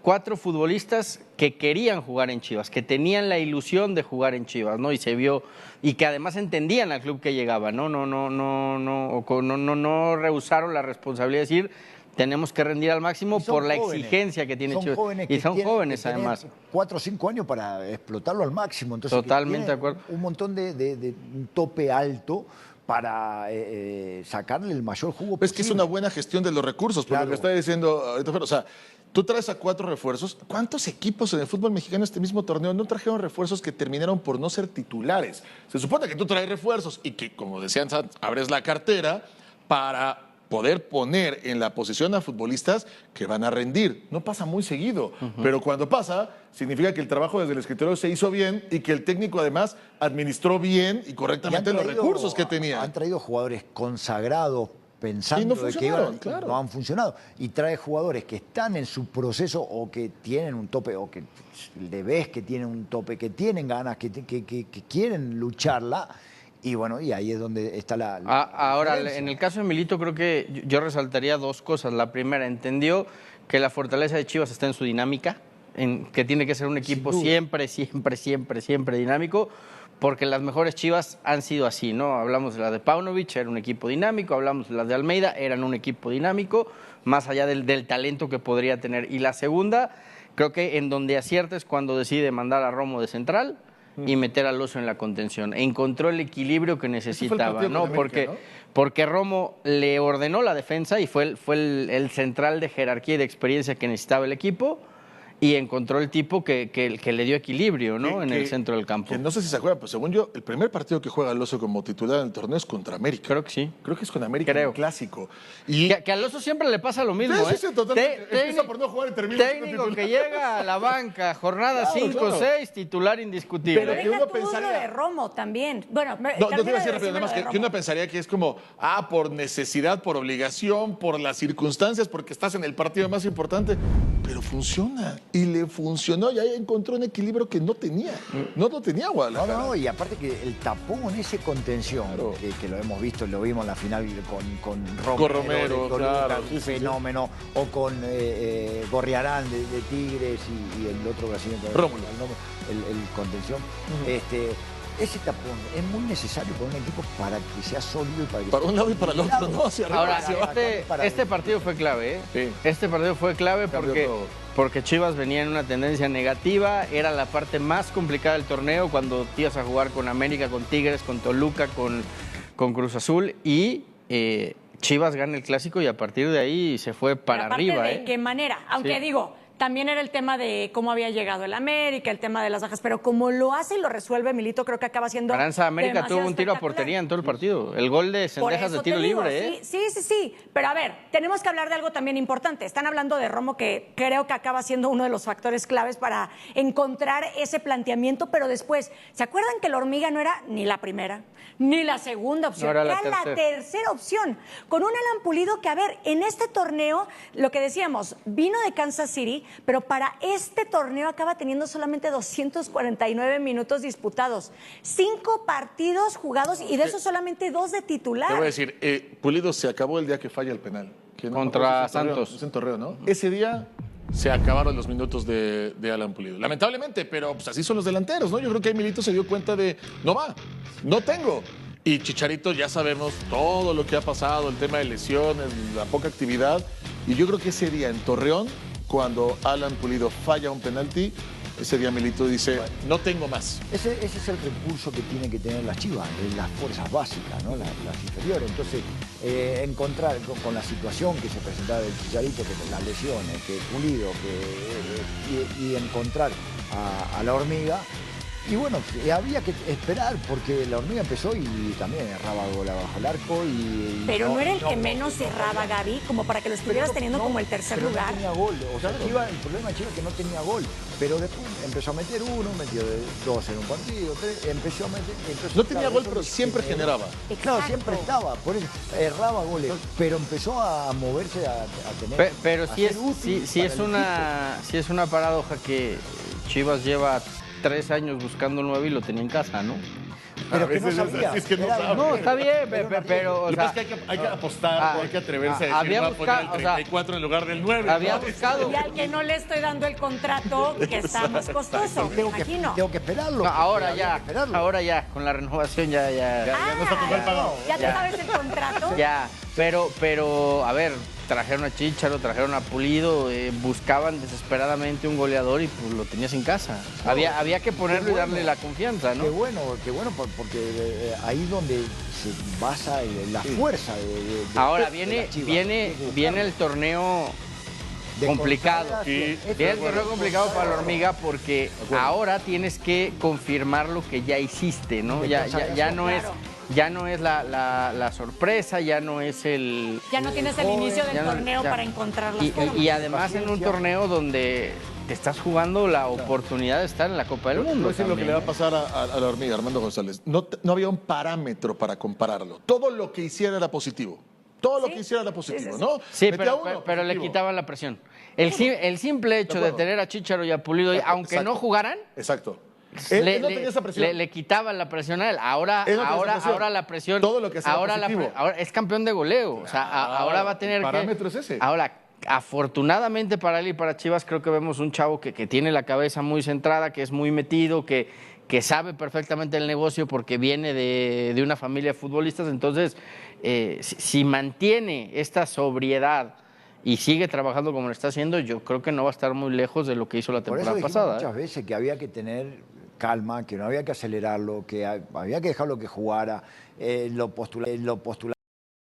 4 futbolistas que querían jugar en Chivas, que tenían la ilusión de jugar en Chivas, ¿no? Y se vio, y que además entendían al club que llegaba, ¿no? No rehusaron la responsabilidad de decir, tenemos que rendir al máximo por la exigencia que tiene Chivas. Y son jóvenes, además. 4 o 5 años para explotarlo al máximo. Entonces, totalmente de acuerdo. Un montón de un tope alto para sacarle el mayor jugo posible. Es que es una buena gestión de los recursos, por lo que está diciendo ahorita, o sea, tú traes a 4 refuerzos. ¿Cuántos equipos en el fútbol mexicano este mismo torneo no trajeron refuerzos que terminaron por no ser titulares? Se supone que tú traes refuerzos y que, como decían, abres la cartera para poder poner en la posición a futbolistas que van a rendir. No pasa muy seguido, pero cuando pasa, significa que el trabajo desde el escritorio se hizo bien y que el técnico además administró bien y correctamente los recursos que tenía. Han traído jugadores consagrados pensando que no han funcionado. Y trae jugadores que están en su proceso o que tienen un tope, o que le ves que tienen un tope, que tienen ganas, que quieren lucharla. Y bueno, y ahí es donde está la ahora, diferencia. en el caso de Milito, creo que yo resaltaría dos cosas. La primera, entendió que la fortaleza de Chivas está en su dinámica, en que tiene que ser un equipo siempre dinámico, porque las mejores Chivas han sido así, ¿no? Hablamos de la de Paunovic, era un equipo dinámico, hablamos de las de Almeida, eran un equipo dinámico, más allá del talento que podría tener. Y la segunda, creo que en donde acierta es cuando decide mandar a Romo de central y meter al Oso en la contención. Encontró el equilibrio que necesitaba, ¿no? Porque Romo le ordenó la defensa y fue el central de jerarquía y de experiencia que necesitaba el equipo, y encontró el tipo que le dio equilibrio, ¿no? En el centro del campo. Que no sé si se acuerdan, pero según yo, el primer partido que juega el Oso como titular en el torneo es contra América. Creo que sí. Creo que es con América en el clásico. Y Que al Oso siempre le pasa lo mismo, sí, totalmente. Empieza por no jugar y termina siendo técnico titular. que llega a la banca, jornada 5-6, titular indiscutible. Pero que Deja uno tú pensaría- lo de Romo también. Bueno, No te iba a decir rápido, decime nada más lo de que uno Romo. pensaría que es como, por necesidad, por obligación, por las circunstancias, porque estás en el partido más importante, pero funciona, y le funcionó, y ahí encontró un equilibrio que no tenía, no lo tenía Guadalajara. No, y aparte que el tapón, ese contención, Claro. que lo hemos visto, lo vimos en la final con Romero, Con Romero, de Toluca, claro, un sí, sí, sí. fenómeno, o con Gorriarán de Tigres y el otro brasileño, Rómulo. el contención. Ese tapón es muy necesario para un equipo para que sea sólido y para que Para un lado y para el otro, ¿no? Hacia arriba, Ahora, hacia abajo. este partido fue clave, ¿eh? Sí. Este partido fue clave Cambió todo. porque Chivas venía en una tendencia negativa, era la parte más complicada del torneo cuando te ibas a jugar con América, con Tigres, con Toluca, con Cruz Azul, y Chivas gana el clásico y a partir de ahí se fue para Pero aparte arriba, ¿de qué manera? Aunque Sí. digo, también era el tema de cómo había llegado el América, el tema de las bajas, pero como lo hace y lo resuelve Milito, creo que acaba siendo Aranza América demasiado tuvo un tiro a espectacular. portería en todo el partido. El gol de Por Cendejas de eso tiro te digo, libre, ¿eh? Sí. Pero a ver, tenemos que hablar de algo también importante. Están hablando de Romo, que creo que acaba siendo uno de los factores claves para encontrar ese planteamiento, pero después, ¿se acuerdan que la Hormiga no era ni la primera, ni la segunda opción? No, era la la tercera opción. Con un Alan Pulido que, a ver, en este torneo, lo que decíamos, vino de Kansas City, pero para este torneo acaba teniendo solamente 249 minutos disputados. 5 partidos jugados y de esos solamente 2 de titular. Te voy a decir, Pulido se acabó el día que falla el penal. Que no me Contra acuerdo si es en Torreón, Santos. es en Torreón, ¿no? Ese día se acabaron los minutos de Alan Pulido. Lamentablemente, pero pues así son los delanteros, ¿no? Yo creo que ahí Milito se dio cuenta de, no va, no tengo. Y Chicharito ya sabemos todo lo que ha pasado, el tema de lesiones, la poca actividad. Y yo creo que ese día en Torreón, cuando Alan Pulido falla un penalti, ese día Milito dice, no tengo más. Ese es el recurso que tienen que tener las Chivas, las fuerzas básicas, ¿no? las inferiores. Entonces, encontrar con la situación que se presentaba del Chicharito, que las lesiones, que Pulido, y encontrar a la Hormiga. Y bueno, había que esperar porque la Hormiga empezó y también erraba gol abajo el arco. Pero no era el que menos cerraba, Gaby, como para que lo estuvieras teniendo como el tercer pero lugar. No tenía gol. O sea, el problema de Chivas es que no tenía gol. Pero después empezó a meter uno, metió 2 en un partido, 3, empezó a meter. No tenía gol, pero siempre generaba. Claro, siempre estaba, por eso erraba goles, pero empezó a moverse, a tener. Pero a sí ser es, útil sí para es el una paradoja que Chivas lleva 3 años buscando un 9 y lo tenía en casa, ¿no? Pero A que no veces es sabía. así, es que no Era- sabe. No, está bien, pero o Lo que sea, pasa es que hay que apostar, o hay que atreverse a decir, había voy a poner el buscado, o sea, 34 en lugar del 9. había ¿no? buscado. Y al que no le estoy dando el contrato, que está más costoso, me imagino. Tengo que esperarlo. No, porque ahora había ya, que esperarlo. ahora ya, con la renovación ya. Ya no está tu gol pagado. ¿Ya te Ya. sabes el contrato? Ya, pero, a ver, trajeron a Chícharo, trajeron a Pulido, buscaban desesperadamente un goleador y pues lo tenías en casa. Había que ponerlo y darle la confianza, ¿no? Qué bueno, porque ahí donde se basa la fuerza de Ahora de las viene, Chivas. viene, Es buscar, viene el torneo de complicado. encontrar Sí, esto Viene el es torneo complicado para la Hormiga porque acuerdo. ahora tienes que confirmar lo que ya hiciste, ¿no? De Ya consagración, no es, claro. ya no es la sorpresa, ya no es el. Ya no tienes el inicio del Ya no- torneo ya. para encontrar las Y formas. además en un Paciencia. torneo donde te estás jugando la oportunidad de estar en la Copa del Te voy Mundo. a decir lo que también, le va a ¿eh? pasar a la Hormiga, Armando González. No había un parámetro para compararlo. Todo lo que hiciera era positivo. Todo lo Sí. que hiciera era positivo, Sí, sí, sí. ¿no? Sí, Metía pero, uno, pero le positivo. quitaban la presión. El simple hecho de acuerdo. tener a Chícharo y a Pulido, aunque no Exacto. jugaran, Exacto. Él no tenía esa presión. Le quitaban la presión a él. Ahora la presión. Todo lo que hacía ahora positivo. ahora es campeón de goleo. O sea, ahora va a tener el parámetro es ese. Ahora, afortunadamente para él y para Chivas, creo que vemos un chavo que tiene la cabeza muy centrada, que es muy metido, que sabe perfectamente el negocio porque viene de una familia de futbolistas. Entonces, si mantiene esta sobriedad y sigue trabajando como lo está haciendo, yo creo que no va a estar muy lejos de lo que hizo la temporada pasada. Muchas veces que había que tener calma, que no había que acelerarlo, que había que dejarlo que jugara, lo postular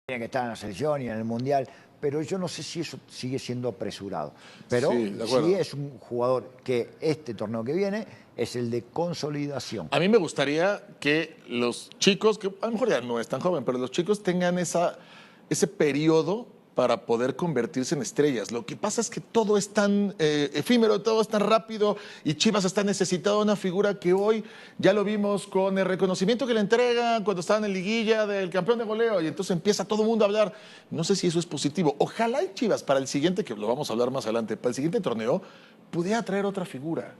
tenía que estar en la selección y en el Mundial, pero yo no sé si eso sigue siendo apresurado. Pero sí es un jugador que este torneo que viene es el de consolidación. A mí me gustaría que los chicos, que a lo mejor ya no es tan joven, pero los chicos tengan ese periodo para poder convertirse en estrellas. Lo que pasa es que todo es tan efímero, todo es tan rápido y Chivas está necesitado de una figura que hoy ya lo vimos con el reconocimiento que le entregan cuando estaban en liguilla del campeón de goleo y entonces empieza todo el mundo a hablar. No sé si eso es positivo. Ojalá y Chivas para el siguiente, que lo vamos a hablar más adelante, para el siguiente torneo, pudiera traer otra figura,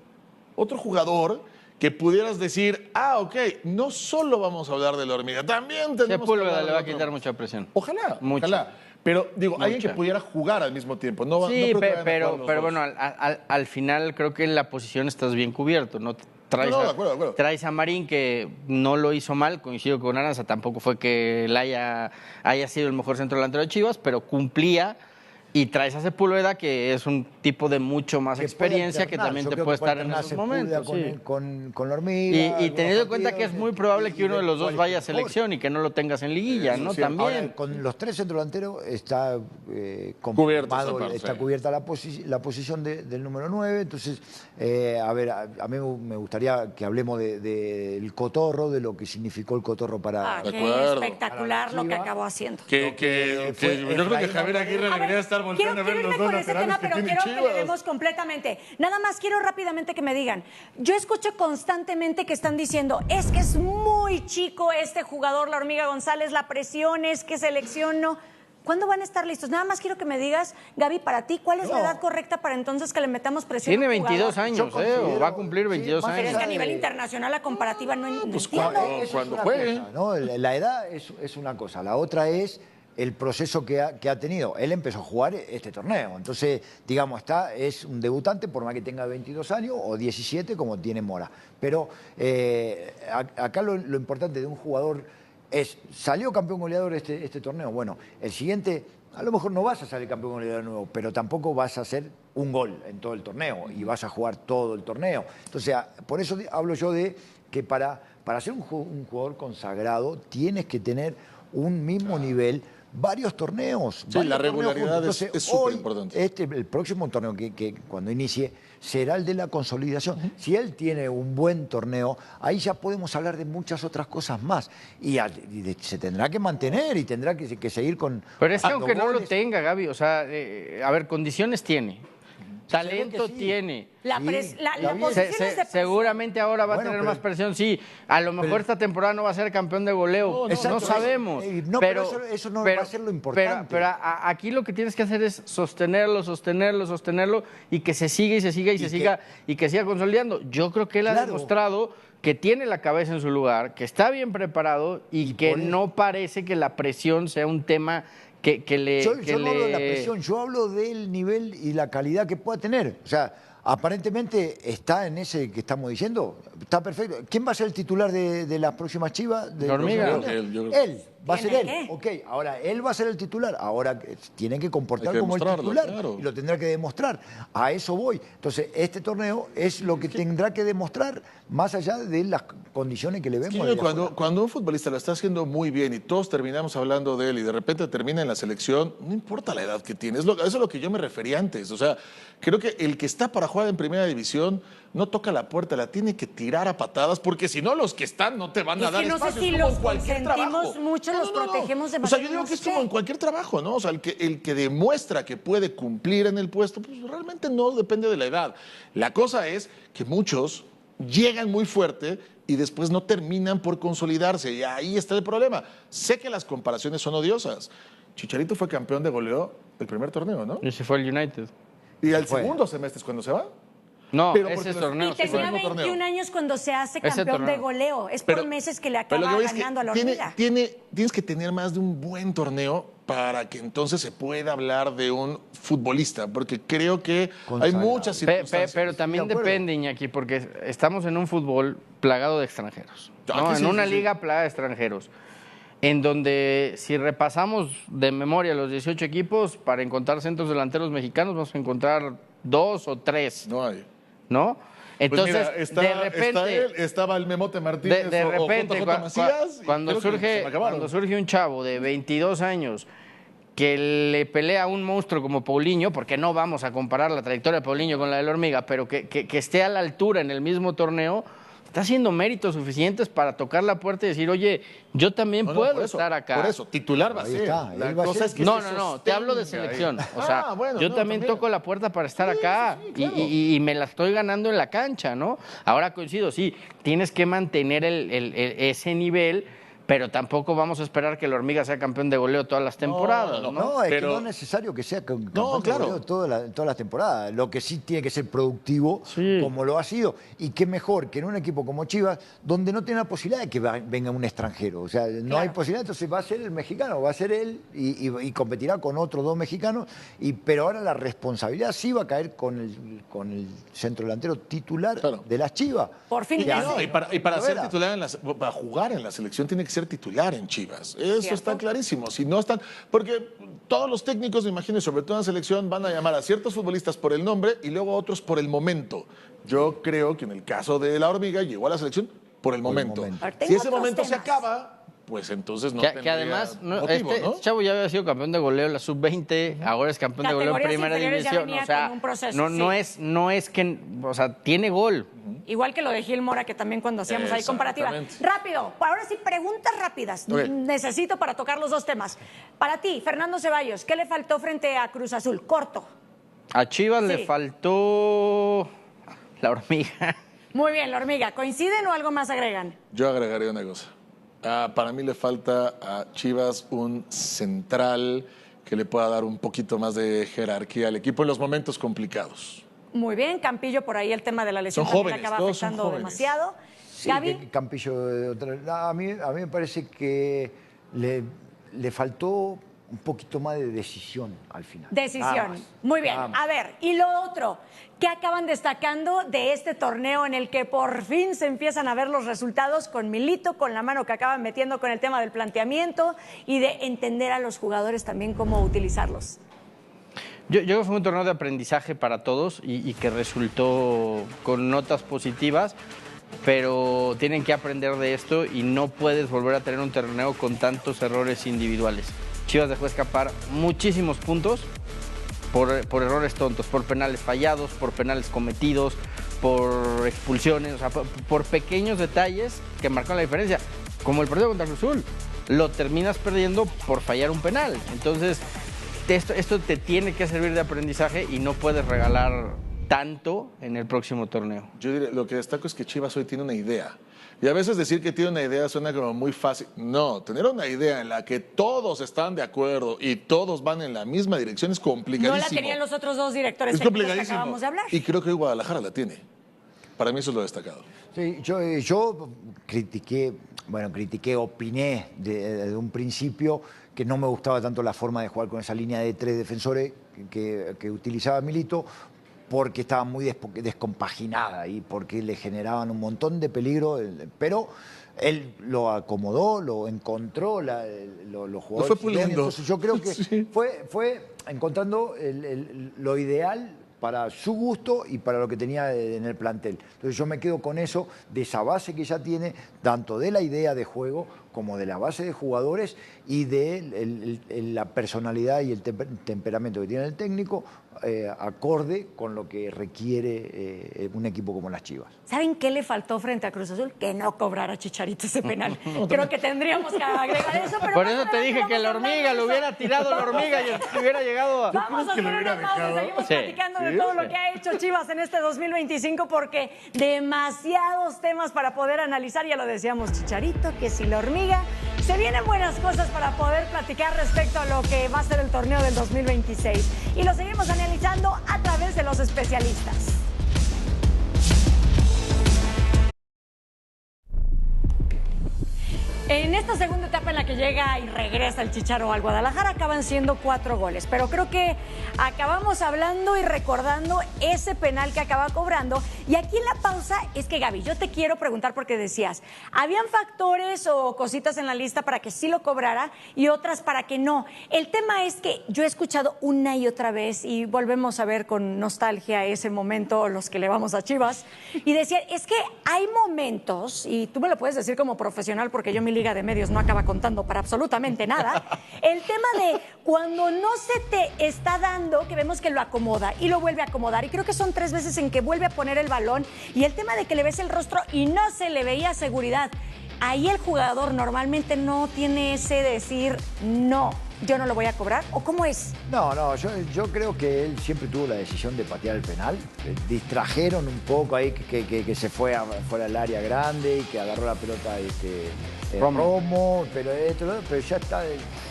otro jugador que pudieras decir, ok, no solo vamos a hablar de la hormiga, también tenemos que hablar le va a quitar mucha presión. Ojalá. Pero digo, alguien que pudiera jugar al mismo tiempo. Sí, pero bueno, al final creo que en la posición estás bien cubierto, ¿no? Traes a Marín, que no lo hizo mal, coincido con Aranza, tampoco fue que él haya sido el mejor centro delantero de Chivas, pero cumplía. Y traes a Sepúlveda, que es un tipo de mucho más experiencia, que también te puede estar en esos momentos. Con la hormiga. Y teniendo en cuenta que es muy probable que uno de los dos vaya a selección y que no lo tengas en liguilla, ¿no? También. Ahora, con los tres centrodelanteros está cubierta la posición del número 9. Entonces, a mí me gustaría que hablemos del Cotorro, de lo que significó el Cotorro para... qué espectacular lo que acabó haciendo. Yo creo que Javier Aguirre debería estar volteando a ver los dos laterales que tiene Chivas. Quiero que le demos completamente. Nada más quiero rápidamente que me digan. Yo escucho constantemente que están diciendo, es que es muy chico este jugador, la Hormiga González, la presión es que selección no. ¿Cuándo van a estar listos? Nada más quiero que me digas, Gaby, para ti, ¿cuál es la edad correcta para entonces que le metamos presión? Tiene 22 años, o va a cumplir 22 años. Pero es que a nivel internacional la comparativa no entiendo. Cuando juegue. La edad es una cosa, la otra es el proceso que ha tenido. Él empezó a jugar este torneo, entonces, digamos, es un debutante, por más que tenga 22 años o 17, como tiene Mora. Pero acá lo importante de un jugador es, salió campeón goleador este torneo, bueno, el siguiente, a lo mejor no vas a salir campeón goleador nuevo, pero tampoco vas a hacer un gol en todo el torneo y vas a jugar todo el torneo. Entonces, por eso hablo yo de que para ser un jugador consagrado tienes que tener un mismo nivel, varios torneos. Sí, la regularidad es súper importante. El próximo torneo que cuando inicie será el de la consolidación. Si él tiene un buen torneo, ahí ya podemos hablar de muchas otras cosas más. Y se tendrá que mantener y tendrá que seguir con... Pero es que aunque no lo tenga, Gaby, o sea, a ver, condiciones tiene. Talento tiene. La posición es de presión. Seguramente ahora va a tener más presión, sí. A lo mejor esta temporada no va a ser campeón de goleo. No sabemos. Pero eso no va a ser lo importante. Pero aquí lo que tienes que hacer es sostenerlo y que se siga y que siga consolidando. Yo creo que él ha demostrado que tiene la cabeza en su lugar, que está bien preparado y que no parece que la presión sea un tema yo no hablo de la presión, yo hablo del nivel y la calidad que pueda tener. O sea, aparentemente está en ese que estamos diciendo, está perfecto. ¿Quién va a ser el titular de las próximas Chivas? Hormiga. Él. Va a ser él. Ok, ahora él va a ser el titular. Ahora tiene que comportar como el titular. Claro. Y lo tendrá que demostrar. A eso voy. Entonces, este torneo es lo que tendrá que demostrar más allá de las condiciones que le vemos. Cuando un futbolista lo está haciendo muy bien y todos terminamos hablando de él y de repente termina en la selección, no importa la edad que tiene. Eso es lo que yo me refería antes. O sea, creo que el que está para jugar en primera división no toca la puerta, la tiene que tirar a patadas, porque si no, los que están no te van a dar espacio. No sé si los consentimos mucho, los protegemos demasiado. O sea, yo digo que es como en cualquier trabajo, ¿no? O sea, el que demuestra que puede cumplir en el puesto, pues realmente no depende de la edad. La cosa es que muchos llegan muy fuerte y después no terminan por consolidarse, y ahí está el problema. Sé que las comparaciones son odiosas. Chicharito fue campeón de goleo el primer torneo, ¿no? Y se fue al United. Y al segundo semestre es cuando se va. No, pero ese porque torneo Y sí fue. tenía 21 años cuando se hace campeón torneo. de goleo. Es por meses que le pero lo acaba que voy es que ganando a la Hormiga. tienes que tener más de un buen torneo para que entonces se pueda hablar de un futbolista, porque creo que hay Consagrado. muchas circunstancias. Pero también de acuerdo. depende, Iñaki, porque estamos en un fútbol plagado de extranjeros, ¿no? Sí, En una sí. liga plagada de extranjeros, en donde si repasamos de memoria los 18 equipos, para encontrar centros delanteros mexicanos vamos a encontrar 2 o 3, No hay. ¿no? Entonces, Pues mira, de repente... estaba el Memote Martínez De repente, o JJ Macías, y cuando creo que se me acabaron. surge un chavo de 22 años que le pelea a un monstruo como Paulinho, porque no vamos a comparar la trayectoria de Paulinho con la de la Hormiga, pero que esté a la altura en el mismo torneo, está haciendo méritos suficientes para tocar la puerta y decir, oye, yo también No, puedo por eso, estar acá. Por eso, titular va a Ahí ser. está, La él va a cosa ser. es que No, se te hablo de sostenga selección. ahí. O sea, Bueno, yo no, también toco la puerta para estar acá sí, claro. y me la estoy ganando en la cancha, ¿no? Ahora coincido, sí, tienes que mantener ese nivel, pero tampoco vamos a esperar que la Hormiga sea campeón de goleo todas las temporadas, ¿no? No, es Pero- que no es necesario que sea campeón claro. de goleo todas las temporadas. Lo que sí tiene que ser productivo, Sí. como lo ha sido. Y qué mejor que en un equipo como Chivas, donde no tiene la posibilidad de que venga un extranjero. O sea, no hay posibilidad, entonces va a ser el mexicano, va a ser él y competirá con otros 2 mexicanos. Pero ahora la responsabilidad sí va a caer con el centro delantero titular Claro. de las Chivas. Por fin. Y, no, y para ser Vera. titular para jugar en la selección tiene que ser titular en Chivas. Eso ¿Cierto? está clarísimo. Si no están, porque todos los técnicos, me imagino, y sobre todo en selección, van a llamar a ciertos futbolistas por el nombre y luego a otros por el momento. Yo creo que en el caso de la Hormiga llegó a la selección por el momento. momento. Ahora, Si tengo ese otros momento se temas. acaba, pues entonces no Que tendría además, motivo, ¿no? este chavo ya había sido campeón de goleo en la sub-20, ahora es campeón de goleo en Categorías primera inferiores ya división. venía O sea, con un proceso, no es que, o sea, tiene gol. Igual que lo de Gil Mora, que también cuando hacíamos ahí comparativa. Exactamente. Rápido, ahora sí, preguntas rápidas. Ok. Necesito para tocar los 2 temas. Para ti, Fernando Ceballos, ¿qué le faltó frente a Cruz Azul? Corto. A Chivas Sí. le faltó la Hormiga. Muy bien, la Hormiga. ¿Coinciden o algo más agregan? Yo agregaría una cosa. Para mí le falta a Chivas un central que le pueda dar un poquito más de jerarquía al equipo en los momentos complicados. Muy bien, Campillo, por ahí el tema de la lesión Son también le jóvenes, acaba todos son afectando jóvenes. demasiado. Sí, Gaby, que Campillo, a mí me parece que le faltó un poquito más de decisión al final. Nada decisión. más. Muy bien. Nada más. A ver, y lo otro, ¿qué acaban destacando de este torneo en el que por fin se empiezan a ver los resultados con Milito, con la mano que acaban metiendo con el tema del planteamiento y de entender a los jugadores también cómo utilizarlos? Yo creo que fue un torneo de aprendizaje para todos y que resultó con notas positivas, pero tienen que aprender de esto y no puedes volver a tener un torneo con tantos errores individuales. Chivas dejó escapar muchísimos puntos por errores tontos, por penales fallados, por penales cometidos, por expulsiones, o sea, por pequeños detalles que marcan la diferencia. Como el partido contra Cruz Azul, lo terminas perdiendo por fallar un penal. Entonces, esto te tiene que servir de aprendizaje y no puedes regalar tanto en el próximo torneo. Yo diría, lo que destaco es que Chivas hoy tiene una idea. Y a veces decir que tiene una idea suena como muy fácil. No, tener una idea en la que todos están de acuerdo y todos van en la misma dirección es complicadísimo. No la tenían los otros 2 directores Es técnicos que complicadísimo. acabamos de hablar. Y creo que hoy Guadalajara la tiene. Para mí eso es lo destacado. Sí, yo critiqué, opiné desde un principio que no me gustaba tanto la forma de jugar con esa línea de 3 defensores que utilizaba Milito, porque estaba muy descompaginada y porque le generaban un montón de peligro, pero él lo acomodó, lo encontró, los jugadores. Lo fue puliendo. Entonces yo creo que Sí. fue encontrando lo ideal para su gusto y para lo que tenía en el plantel. Entonces yo me quedo con eso, de esa base que ya tiene, tanto de la idea de juego como de la base de jugadores y de la personalidad y el temperamento que tiene el técnico, acorde con lo que requiere un equipo como las Chivas. ¿Saben qué le faltó frente a Cruz Azul? Que no cobrara Chicharito ese penal. Creo que tendríamos que agregar eso. Pero Por más eso te adelante dije que vamos la a hablar Hormiga de lo eso. hubiera tirado la Hormiga y hubiera llegado a... Vamos a hacer una pausa, seguimos Sí. platicando de todo lo que ha hecho Chivas en este 2025 porque demasiados temas para poder analizar, ya lo decíamos, Chicharito, que si la Hormiga, se vienen buenas cosas para poder platicar respecto a lo que va a ser el torneo del 2026 y lo seguimos analizando a través de los especialistas. En esta segunda etapa en la que llega y regresa el Chicharo al Guadalajara, acaban siendo 4 goles. Pero creo que acabamos hablando y recordando ese penal que acaba cobrando. Y aquí en la pausa es que, Gaby, yo te quiero preguntar porque decías, habían factores o cositas en la lista para que sí lo cobrara y otras para que no. El tema es que yo he escuchado una y otra vez, y volvemos a ver con nostalgia ese momento, los que le vamos a Chivas, y decían, es que hay momentos, y tú me lo puedes decir como profesional porque yo mi liga de medios no acaba contando para absolutamente nada, el tema de cuando no se te está dando, que vemos que lo acomoda y lo vuelve a acomodar, y creo que son 3 veces en que vuelve a poner el balón, y el tema de que le ves el rostro y no se le veía seguridad. Ahí el jugador normalmente no tiene ese decir, no, yo no lo voy a cobrar, ¿o cómo es? No, yo creo que él siempre tuvo la decisión de patear el penal. Distrajeron un poco ahí que se fue fuera del área grande y que agarró la pelota Romo, pero ya está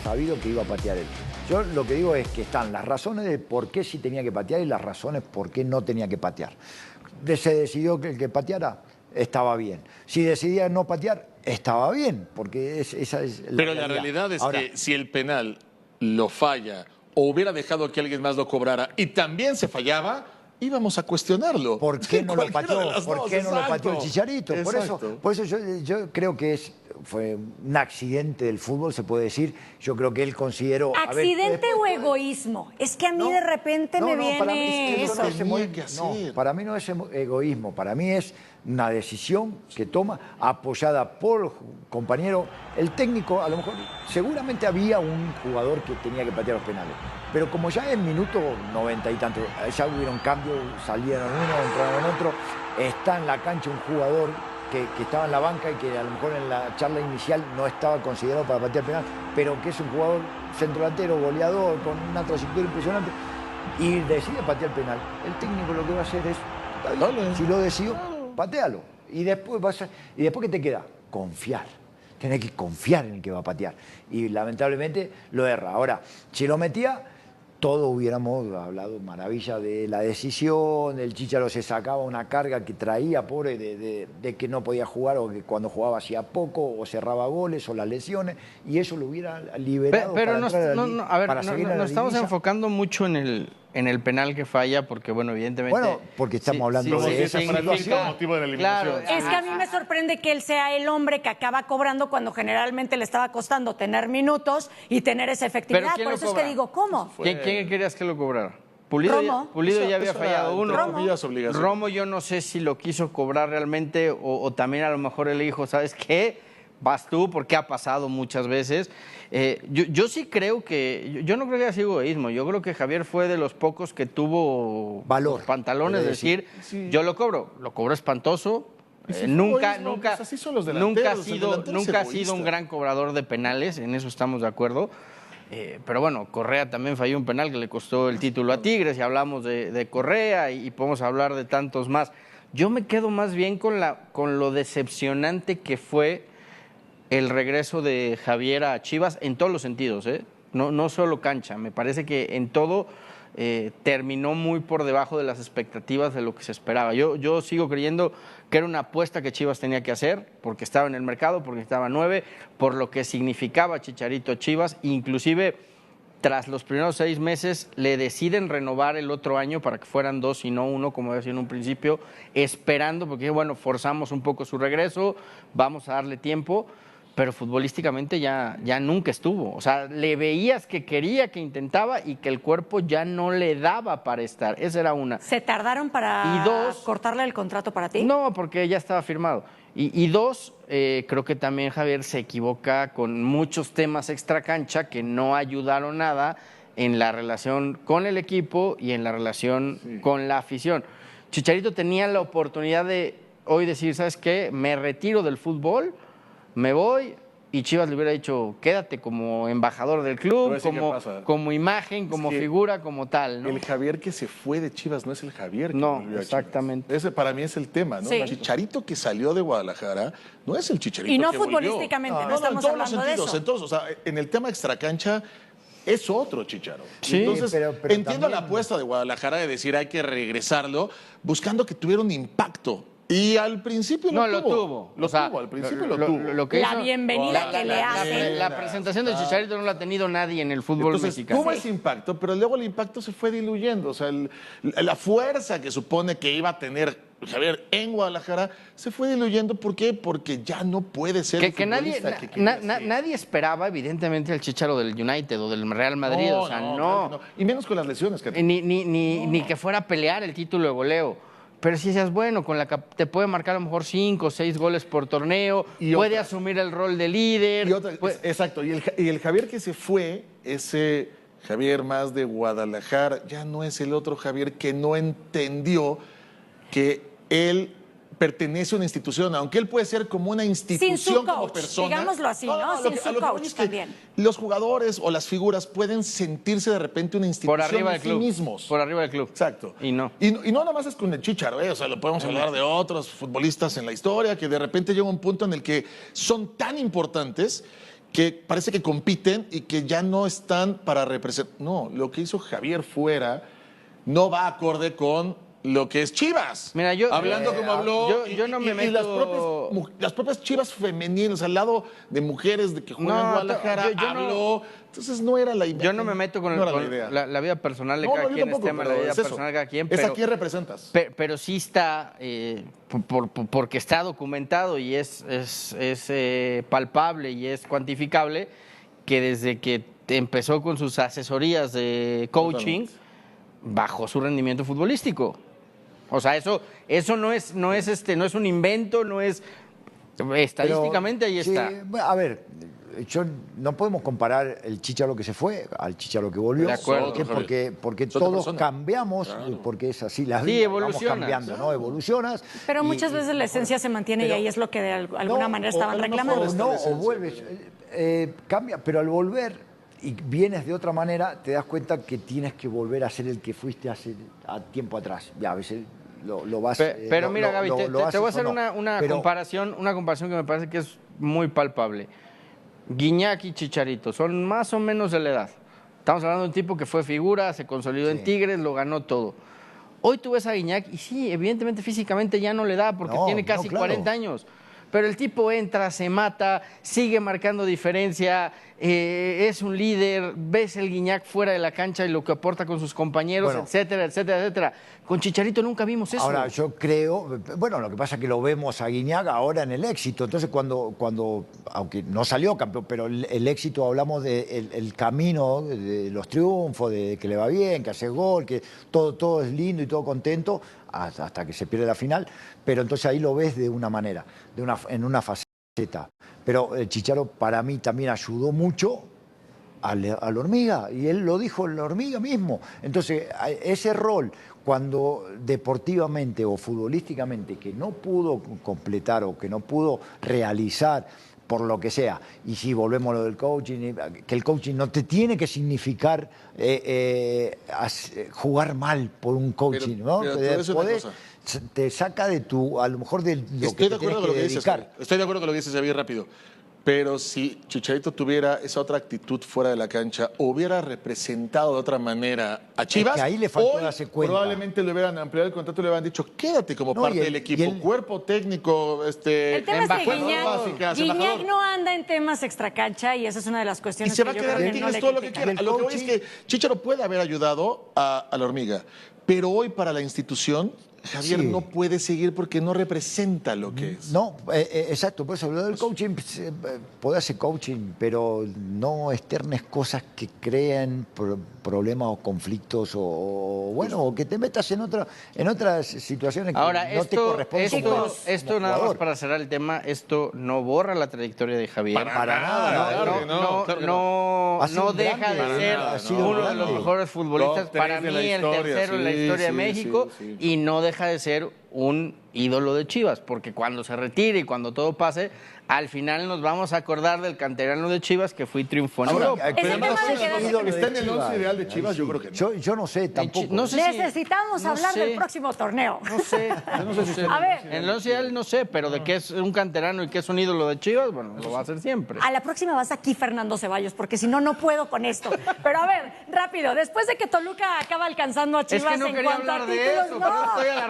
sabido que iba a patear él. Yo lo que digo es que están las razones de por qué sí tenía que patear y las razones por qué no tenía que patear. Se decidió que el que pateara estaba bien. Si decidía no patear, estaba bien, porque esa es la Pero la realidad es que si el penal lo falla o hubiera dejado que alguien más lo cobrara y también se fallaba, íbamos a cuestionarlo. ¿Por qué no lo pateó? ¿Por qué no lo pateó el Chicharito? Por eso yo creo que fue un accidente del fútbol, se puede decir. Yo creo que él consideró... ¿Accidente o egoísmo? Es que a mí de repente me viene para mí eso. Para mí no es egoísmo, para mí es una decisión que toma apoyada por el compañero. El técnico, a lo mejor, seguramente había un jugador que tenía que patear los penales, pero como ya en minuto 90 y tanto, ya hubieron cambios, salieron uno, entraron otro, está en la cancha un jugador que estaba en la banca y que a lo mejor en la charla inicial no estaba considerado para patear penal, pero que es un jugador centrodelantero, goleador, con una trayectoria impresionante, y decide patear el penal. El técnico lo que va a hacer es, si lo decidió, patealo. Y después ¿qué te queda? Confiar. Tenés que confiar en el que va a patear. Y lamentablemente lo erra. Ahora, si lo metía, todos hubiéramos hablado maravilla de la decisión. El Chicharo se sacaba una carga que traía, pobre, de que no podía jugar, o que cuando jugaba hacía poco, o cerraba goles, o las lesiones, y eso lo hubiera liberado. Pero nos estamos enfocando mucho en el penal que falla, porque, bueno, evidentemente... Bueno, porque estamos hablando de esa situación. Motivo de la eliminación. Claro, es que a mí me sorprende que él sea el hombre que acaba cobrando cuando generalmente le estaba costando tener minutos y tener esa efectividad. Por eso es que digo, ¿cómo? ¿Quién querías que lo cobrara? Pulido ya había fallado uno. Romo yo no sé si lo quiso cobrar realmente o también a lo mejor él le dijo, ¿sabes qué? Vas tú, porque ha pasado muchas veces. Yo sí creo que... Yo no creo que haya sido egoísmo. Yo creo que Javier fue de los pocos que tuvo valor, los pantalones de decir, yo lo cobro. Lo cobro espantoso. Nunca ha sido un gran cobrador de penales, en eso estamos de acuerdo. Pero bueno, Correa también falló un penal que le costó el título a Tigres, y hablamos de Correa y podemos hablar de tantos más. Yo me quedo más bien con lo decepcionante que fue el regreso de Javier a Chivas en todos los sentidos, no solo cancha. Me parece que en todo terminó muy por debajo de las expectativas de lo que se esperaba. Yo sigo creyendo que era una apuesta que Chivas tenía que hacer, porque estaba en el mercado, porque estaba 9, por lo que significaba Chicharito Chivas. Inclusive, tras los primeros 6 meses, le deciden renovar el otro año para que fueran 2 y no 1, como decía en un principio, esperando, porque bueno, forzamos un poco su regreso, vamos a darle tiempo. Pero futbolísticamente ya nunca estuvo. O sea, le veías que quería, que intentaba, y que el cuerpo ya no le daba para estar. Esa era una. ¿Se tardaron para cortarle el contrato para ti? No, porque ya estaba firmado. Y 2, creo que también Javier se equivoca con muchos temas extracancha que no ayudaron nada en la relación con el equipo y en la relación con la afición. Chicharito tenía la oportunidad de hoy decir, ¿sabes qué? Me retiro del fútbol, me voy, y Chivas le hubiera dicho, quédate como embajador del club, como imagen, como figura, como tal, ¿no? El Javier que se fue de Chivas no es el Javier que volvió a exactamente. Ese para mí es el tema, ¿no? Sí. El Chicharito que salió de Guadalajara no es el Chicharito y no que futbolísticamente, no estamos en todos hablando los sentidos, de eso. En todos, o sea, en el tema extracancha es otro Chicharo. Sí, entonces, pero entiendo también... la apuesta de Guadalajara de decir hay que regresarlo, buscando que tuviera un impacto Y al principio lo tuvo. Al principio lo tuvo. La bienvenida que le hace. La presentación de Chicharito no la ha tenido nadie en el fútbol mexicano. Tuvo ese impacto, pero luego el impacto se fue diluyendo. O sea, la fuerza que supone que iba a tener Javier en Guadalajara se fue diluyendo. ¿Por qué? Porque ya no puede ser el futbolista que quería ser. Nadie esperaba, evidentemente, el Chicharo del United o del Real Madrid. No. Y menos con las lesiones que ni que fuera a pelear el título de goleo. Pero si decías, bueno, te puede marcar a lo mejor 5 o 6 goles por torneo, puede asumir el rol de líder. Exacto, y el Javier que se fue, ese Javier más de Guadalajara, ya no es el otro Javier que no entendió que él pertenece a una institución, aunque él puede ser como una institución sin su coach, como persona. digámoslo así, ¿no? Sin su coach también. Los jugadores o las figuras pueden sentirse de repente una institución por arriba del sí club. mismos. Por arriba del club. Exacto. Y no. Y no nada más es con el Chicharo, o sea, lo podemos hablar de otros futbolistas en la historia que de repente llega un punto en el que son tan importantes que parece que compiten y que ya no están para representar. No, lo que hizo Javier fuera no va acorde con lo que es Chivas. Mira, hablando como habló, yo no me meto... y las propias Chivas femeninas, al lado de mujeres de que juegan en Guadalajara, habló. Entonces no era la idea. Yo no me meto con la vida personal de cada quien, tema la vida personal de cada quien. Es a quién representas. Pero sí está, porque está documentado y es palpable y es cuantificable, que desde que empezó con sus asesorías de coaching, bajó su rendimiento futbolístico. O sea, eso no es un invento, no es estadísticamente. Pero, ahí está. A ver, no podemos comparar el Chicharo que se fue al Chicharo que volvió. De acuerdo. Porque todos cambiamos, porque es así la vida. Vamos cambiando, ¿no? Evolucionas. Pero muchas veces la esencia se mantiene y ahí es lo que de alguna manera estaban reclamando. O vuelves, cambia, pero al volver y vienes de otra manera, te das cuenta que tienes que volver a ser el que fuiste hace tiempo atrás. Ya a veces lo vas... Pero mira, Gaby, te voy a hacer una comparación que me parece que es muy palpable. Guiñac y Chicharito son más o menos de la edad. Estamos hablando de un tipo que fue figura, se consolidó en Tigres, lo ganó todo. Hoy tú ves a Guiñac y sí, evidentemente físicamente ya no le da porque tiene casi 40 años. Pero el tipo entra, se mata, sigue marcando diferencia, es un líder, ves el Guiñac fuera de la cancha y lo que aporta con sus compañeros, etcétera, etcétera, etcétera. Con Chicharito nunca vimos eso. Ahora, yo creo, lo que pasa es que lo vemos a Guiñac ahora en el éxito. Entonces, cuando aunque no salió campeón, pero el éxito, hablamos del camino, de los triunfos, de que le va bien, que hace gol, que todo es lindo y todo contento, hasta que se pierde la final. Pero entonces ahí lo ves de una manera, en una faceta. Pero el Chicharo para mí también ayudó mucho a la Hormiga, y él lo dijo en la Hormiga mismo. Entonces, ese rol, cuando deportivamente o futbolísticamente que no pudo completar o que no pudo realizar, por lo que sea, y si volvemos a lo del coaching, que el coaching no te tiene que significar jugar mal por un coaching, ¿no? Te saca de a lo mejor de lo que te tienes que dedicar. Estoy de acuerdo con lo que dices, Javier, rápido. Pero si Chicharito tuviera esa otra actitud fuera de la cancha, hubiera representado de otra manera a Chivas, que ahí le faltó darse cuenta. Probablemente le hubieran ampliado el contrato y le hubieran dicho, quédate como parte del equipo, cuerpo técnico, el tema es que Guiñac no anda en temas extracancha y esa es una de las cuestiones y se va a quedar en Tigres todo lo que quiera. Lo que voy es que Chicharo puede haber ayudado a la Hormiga, pero hoy para la institución Javier no puede seguir porque no representa lo que es. No, exacto, por eso lo del coaching, puede hacer coaching, pero no externes cosas que creen problemas o conflictos o que te metas en otras situaciones que no te corresponden. Esto nada más para cerrar el tema, esto no borra la trayectoria de Javier. Para nada. No deja de ser uno de los mejores futbolistas, para mí el tercero en la historia de México, y no deja de ser un ídolo de Chivas, porque cuando se retire y cuando todo pase, al final nos vamos a acordar del canterano de Chivas que fue triunfón. ¿Está en el 11 ideal de Chivas? Yo creo que no. Yo no sé, tampoco. Necesitamos hablar del próximo torneo. No sé. A ver. En el 11 ideal no sé, pero de que es un canterano y que es un ídolo de Chivas, bueno, lo va a hacer siempre. A la próxima vas aquí, Fernando Ceballos, porque si no, no puedo con esto. Pero a ver, rápido, después de que Toluca acaba alzando a Chivas en cuanto a títulos,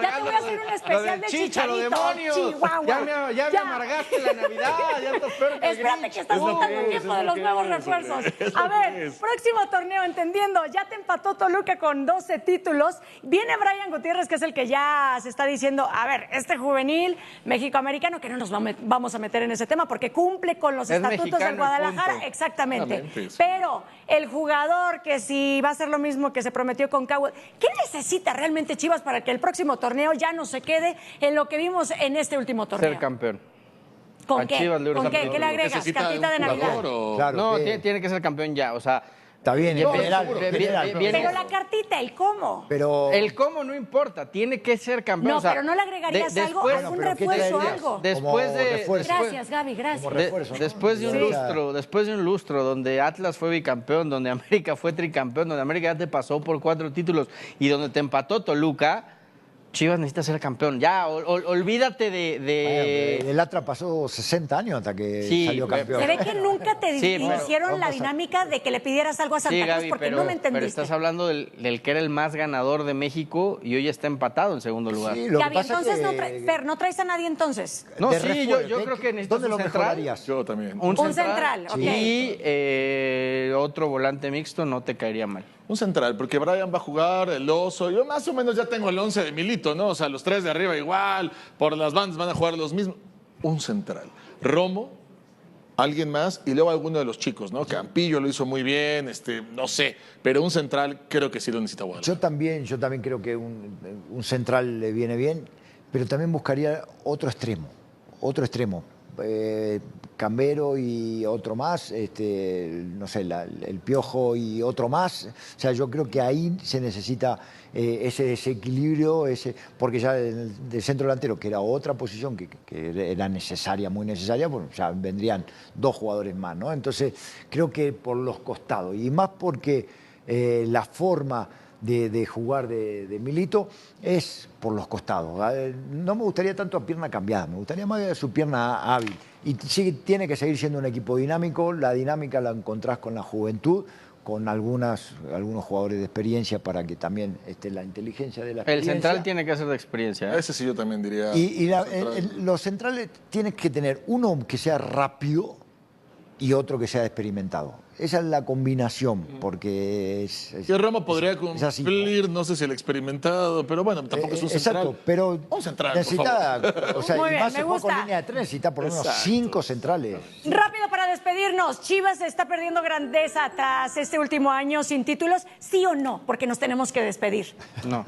ya te voy a hacer especial del Chícharo, Chicharito. demonios. Chihuahua. Ya me amargaste la Navidad, ya estás peor que Espérate Grinch. que estás quitando tiempo de los nuevos refuerzos. A ver, próximo torneo, entendiendo, ya te empató Toluca con 12 títulos. Viene Brian Gutiérrez, que es el que ya se está diciendo, a ver, este juvenil México-americano, que no nos vamos a meter en ese tema porque cumple con los estatutos del Guadalajara. Punto. Exactamente. Sí. Pero el jugador que si va a hacer lo mismo que se prometió con Cowell, ¿qué necesita realmente Chivas para que el próximo torneo ya no se quede en lo que vimos en este último torneo? Ser campeón. ¿Con A qué? Chivas le urge ¿Con qué? campeón. ¿Qué le agregas? ¿Necesita ¿Cartita de un Navidad? jugador o...? Claro, No, que- tiene que ser campeón ya, o sea... Está bien, en No, general. seguro. en general, Bien, Pero la cartita, el cómo. Pero El cómo no importa, tiene que ser campeón. No, o sea, pero no le agregarías algo, después- algún pero ¿qué refuerzo, traerías? algo. Después Como de... refuerzo. Gracias, Gaby, gracias. Como refuerzo, ¿no? Después de un Sí. lustro, después de un lustro donde Atlas fue bicampeón, donde América fue tricampeón, donde América ya te pasó por 4 títulos y donde te empató Toluca, Chivas necesita ser campeón. Ya, olvídate de... el Atra pasó 60 años hasta que Sí, salió campeón. Se ve que nunca te Sí, pero- hicieron la vamos a- dinámica de que le pidieras algo a Santa Sí, Cruz Gaby, porque no me pero entendiste. estás hablando del que era el más ganador de México y hoy está empatado en segundo lugar. Sí, lo que Gaby, pasa es entonces que- Fer, no traes a nadie entonces. No, de sí, refuerzo, yo creo que necesitas ¿Dónde un lo central. mejorarías? Yo también. Un central, ok. Y otro volante mixto no te caería mal. Un central, porque Brian va a jugar, el Oso. Yo más o menos ya tengo el 11 de Milito, ¿no? O sea, los 3 de arriba igual, por las bandas van a jugar los mismos. Un central. Romo, alguien más, y luego alguno de los chicos, ¿no? Campillo lo hizo muy bien, no sé, pero un central creo que sí lo necesita Guadalajara. Yo también creo que un central le viene bien, pero también buscaría otro extremo. Cambero y otro más, no sé, el Piojo y otro más. O sea, yo creo que ahí se necesita ese desequilibrio, porque ya del centro delantero, que era otra posición que era necesaria, muy necesaria, bueno, ya vendrían 2 jugadores más, ¿no? Entonces, creo que por los costados, y más porque la forma de jugar de Milito es por los costados. No me gustaría tanto a pierna cambiada, me gustaría más su pierna hábil. Y sí, tiene que seguir siendo un equipo dinámico. La dinámica la encontrás con la juventud, con algunos jugadores de experiencia para que también esté la inteligencia de la El experiencia. central tiene que ser de experiencia. Ese sí yo también diría. Los centrales tienes que tener uno que sea rápido y otro que sea experimentado. Esa es la combinación, porque Que Romo podría es así. cumplir, no sé si el experimentado, pero bueno, tampoco es un central. Exacto, pero un central, necesita, por favor. o sea, Muy y bien, más me se juega con gusta. línea de 3, necesita por lo menos Exacto. 5 centrales. Rápido para despedirnos. Chivas está perdiendo grandeza tras este último año sin títulos, ¿sí o no? Porque nos tenemos que despedir. No.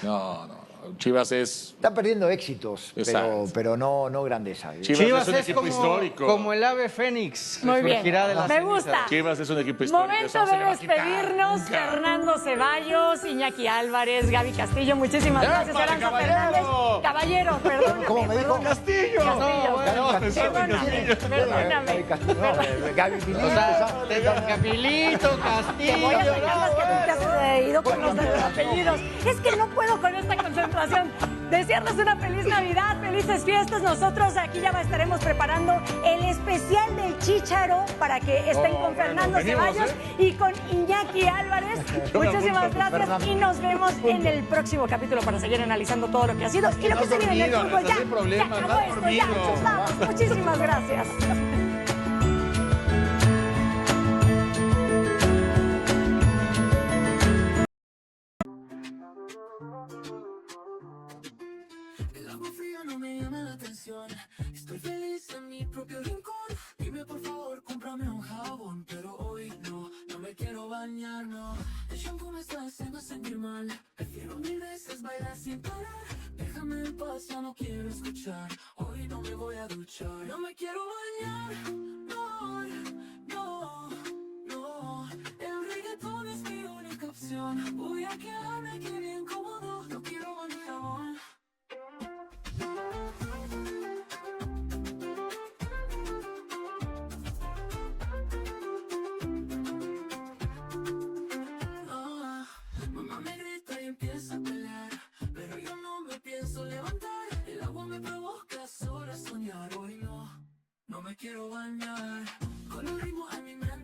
No. Chivas es. Está perdiendo éxitos, Exacto. pero no grandeza. Chivas es un es equipo histórico. como el ave fénix. Muy bien, resurgirá de las me cenizas. gusta. Chivas es un equipo histórico. Momento eso no se de le va a quitar despedirnos. nunca. Fernando Ceballos, Iñaki Álvarez, Gaby Castillo, muchísimas gracias. ¡Épale, Aranza caballero! Fernández. Caballero, perdóname. ¿Cómo me dijo? ¡Castillo! Perdóname. Gaby O Milito, sea, Capilito, Te voy a Castillo. sacar las que tú te has reído con los de los apellidos. Es que no puedo con esta concentración. Desearles una feliz Navidad, felices fiestas. Nosotros aquí ya estaremos preparando el especial del Chícharo para que estén con Fernando venimos, Ceballos y con Iñaki Álvarez. Muchísimas gracias y nos vemos en el próximo capítulo para seguir analizando todo lo que ha sido y lo que se viene en el dormido, fútbol. no Ya, hay problema, se acabó no esto, ya, dormido. nos vamos. Muchísimas gracias. El agua fría no me llama la atención. Estoy feliz en mi propio rincón. Dime por favor, cómprame un jabón. Pero hoy no me quiero bañar, no. El shampoo me está haciendo sentir mal. Prefiero 1000 veces bailar sin parar. Déjame en paz, ya no quiero escuchar. Hoy no me voy a duchar. No me quiero bañar, no. El reggaetón es mi única opción. Voy a quedarme aquí bien cómodo. No quiero más jabón. Mamá me grita y empieza a pelear, pero yo no me pienso levantar. El agua me provoca solo soñar. Hoy no me quiero bañar. Con un ritmo en mi mente